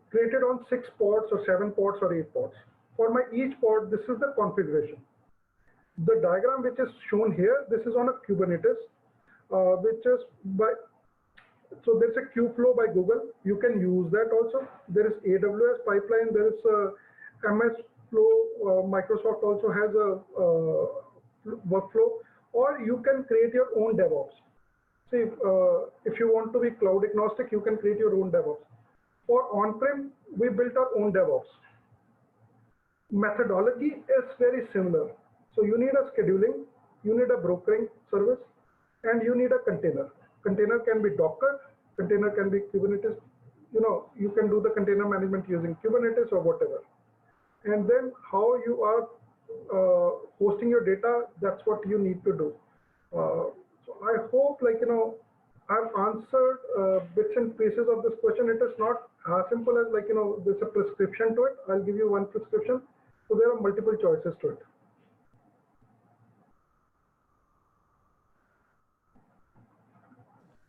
created on 6 ports or 7 ports or 8 ports. For my each port, this is the configuration. The diagram which is shown here, this is on a Kubernetes, which is by. So there's a Kubeflow by Google. You can use that also. There is AWS pipeline. There is MS Flow. Microsoft also has a workflow. Or you can create your own DevOps. See, if you want to be cloud agnostic, you can create your own DevOps. For on-prem, we built our own DevOps. Methodology is very similar. So you need a scheduling, you need a brokering service, and you need a container. Container can be Docker, container can be Kubernetes. You can do the container management using Kubernetes or whatever. And then how you are hosting your data, that's what you need to do. So I hope, I've answered bits and pieces of this question. It is not as simple as there's a prescription to it. I'll give you one prescription. So there are multiple choices to it.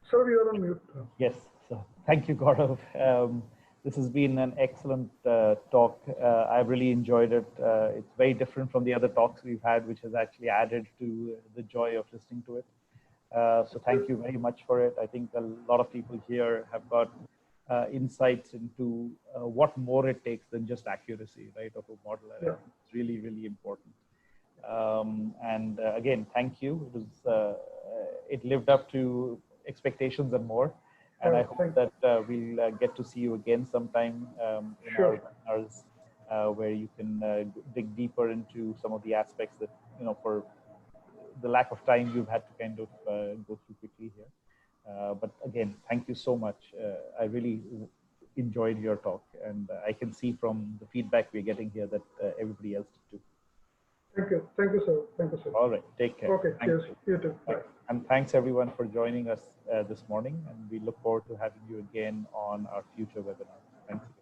Sir, you are on mute. Yes, so thank you, Gaurav. This has been an excellent talk. I've really enjoyed it. It's very different from the other talks we've had, which has actually added to the joy of listening to it. So thank you very much for it. I think a lot of people here have got insights into what more it takes than just accuracy, right, of a model. Yeah. It's really, really important. And again, thank you. It lived up to expectations and more. And I hope that we'll get to see you again sometime in our webinars where you can dig deeper into some of the aspects that, for the lack of time, you've had to kind of go through quickly here. But again, thank you so much. I really enjoyed your talk, and I can see from the feedback we're getting here that everybody else did too. Thank you, sir. Thank you, sir. All right, take care. Okay, cheers. You too. Bye. And thanks everyone for joining us this morning, and we look forward to having you again on our future webinars. Thank you.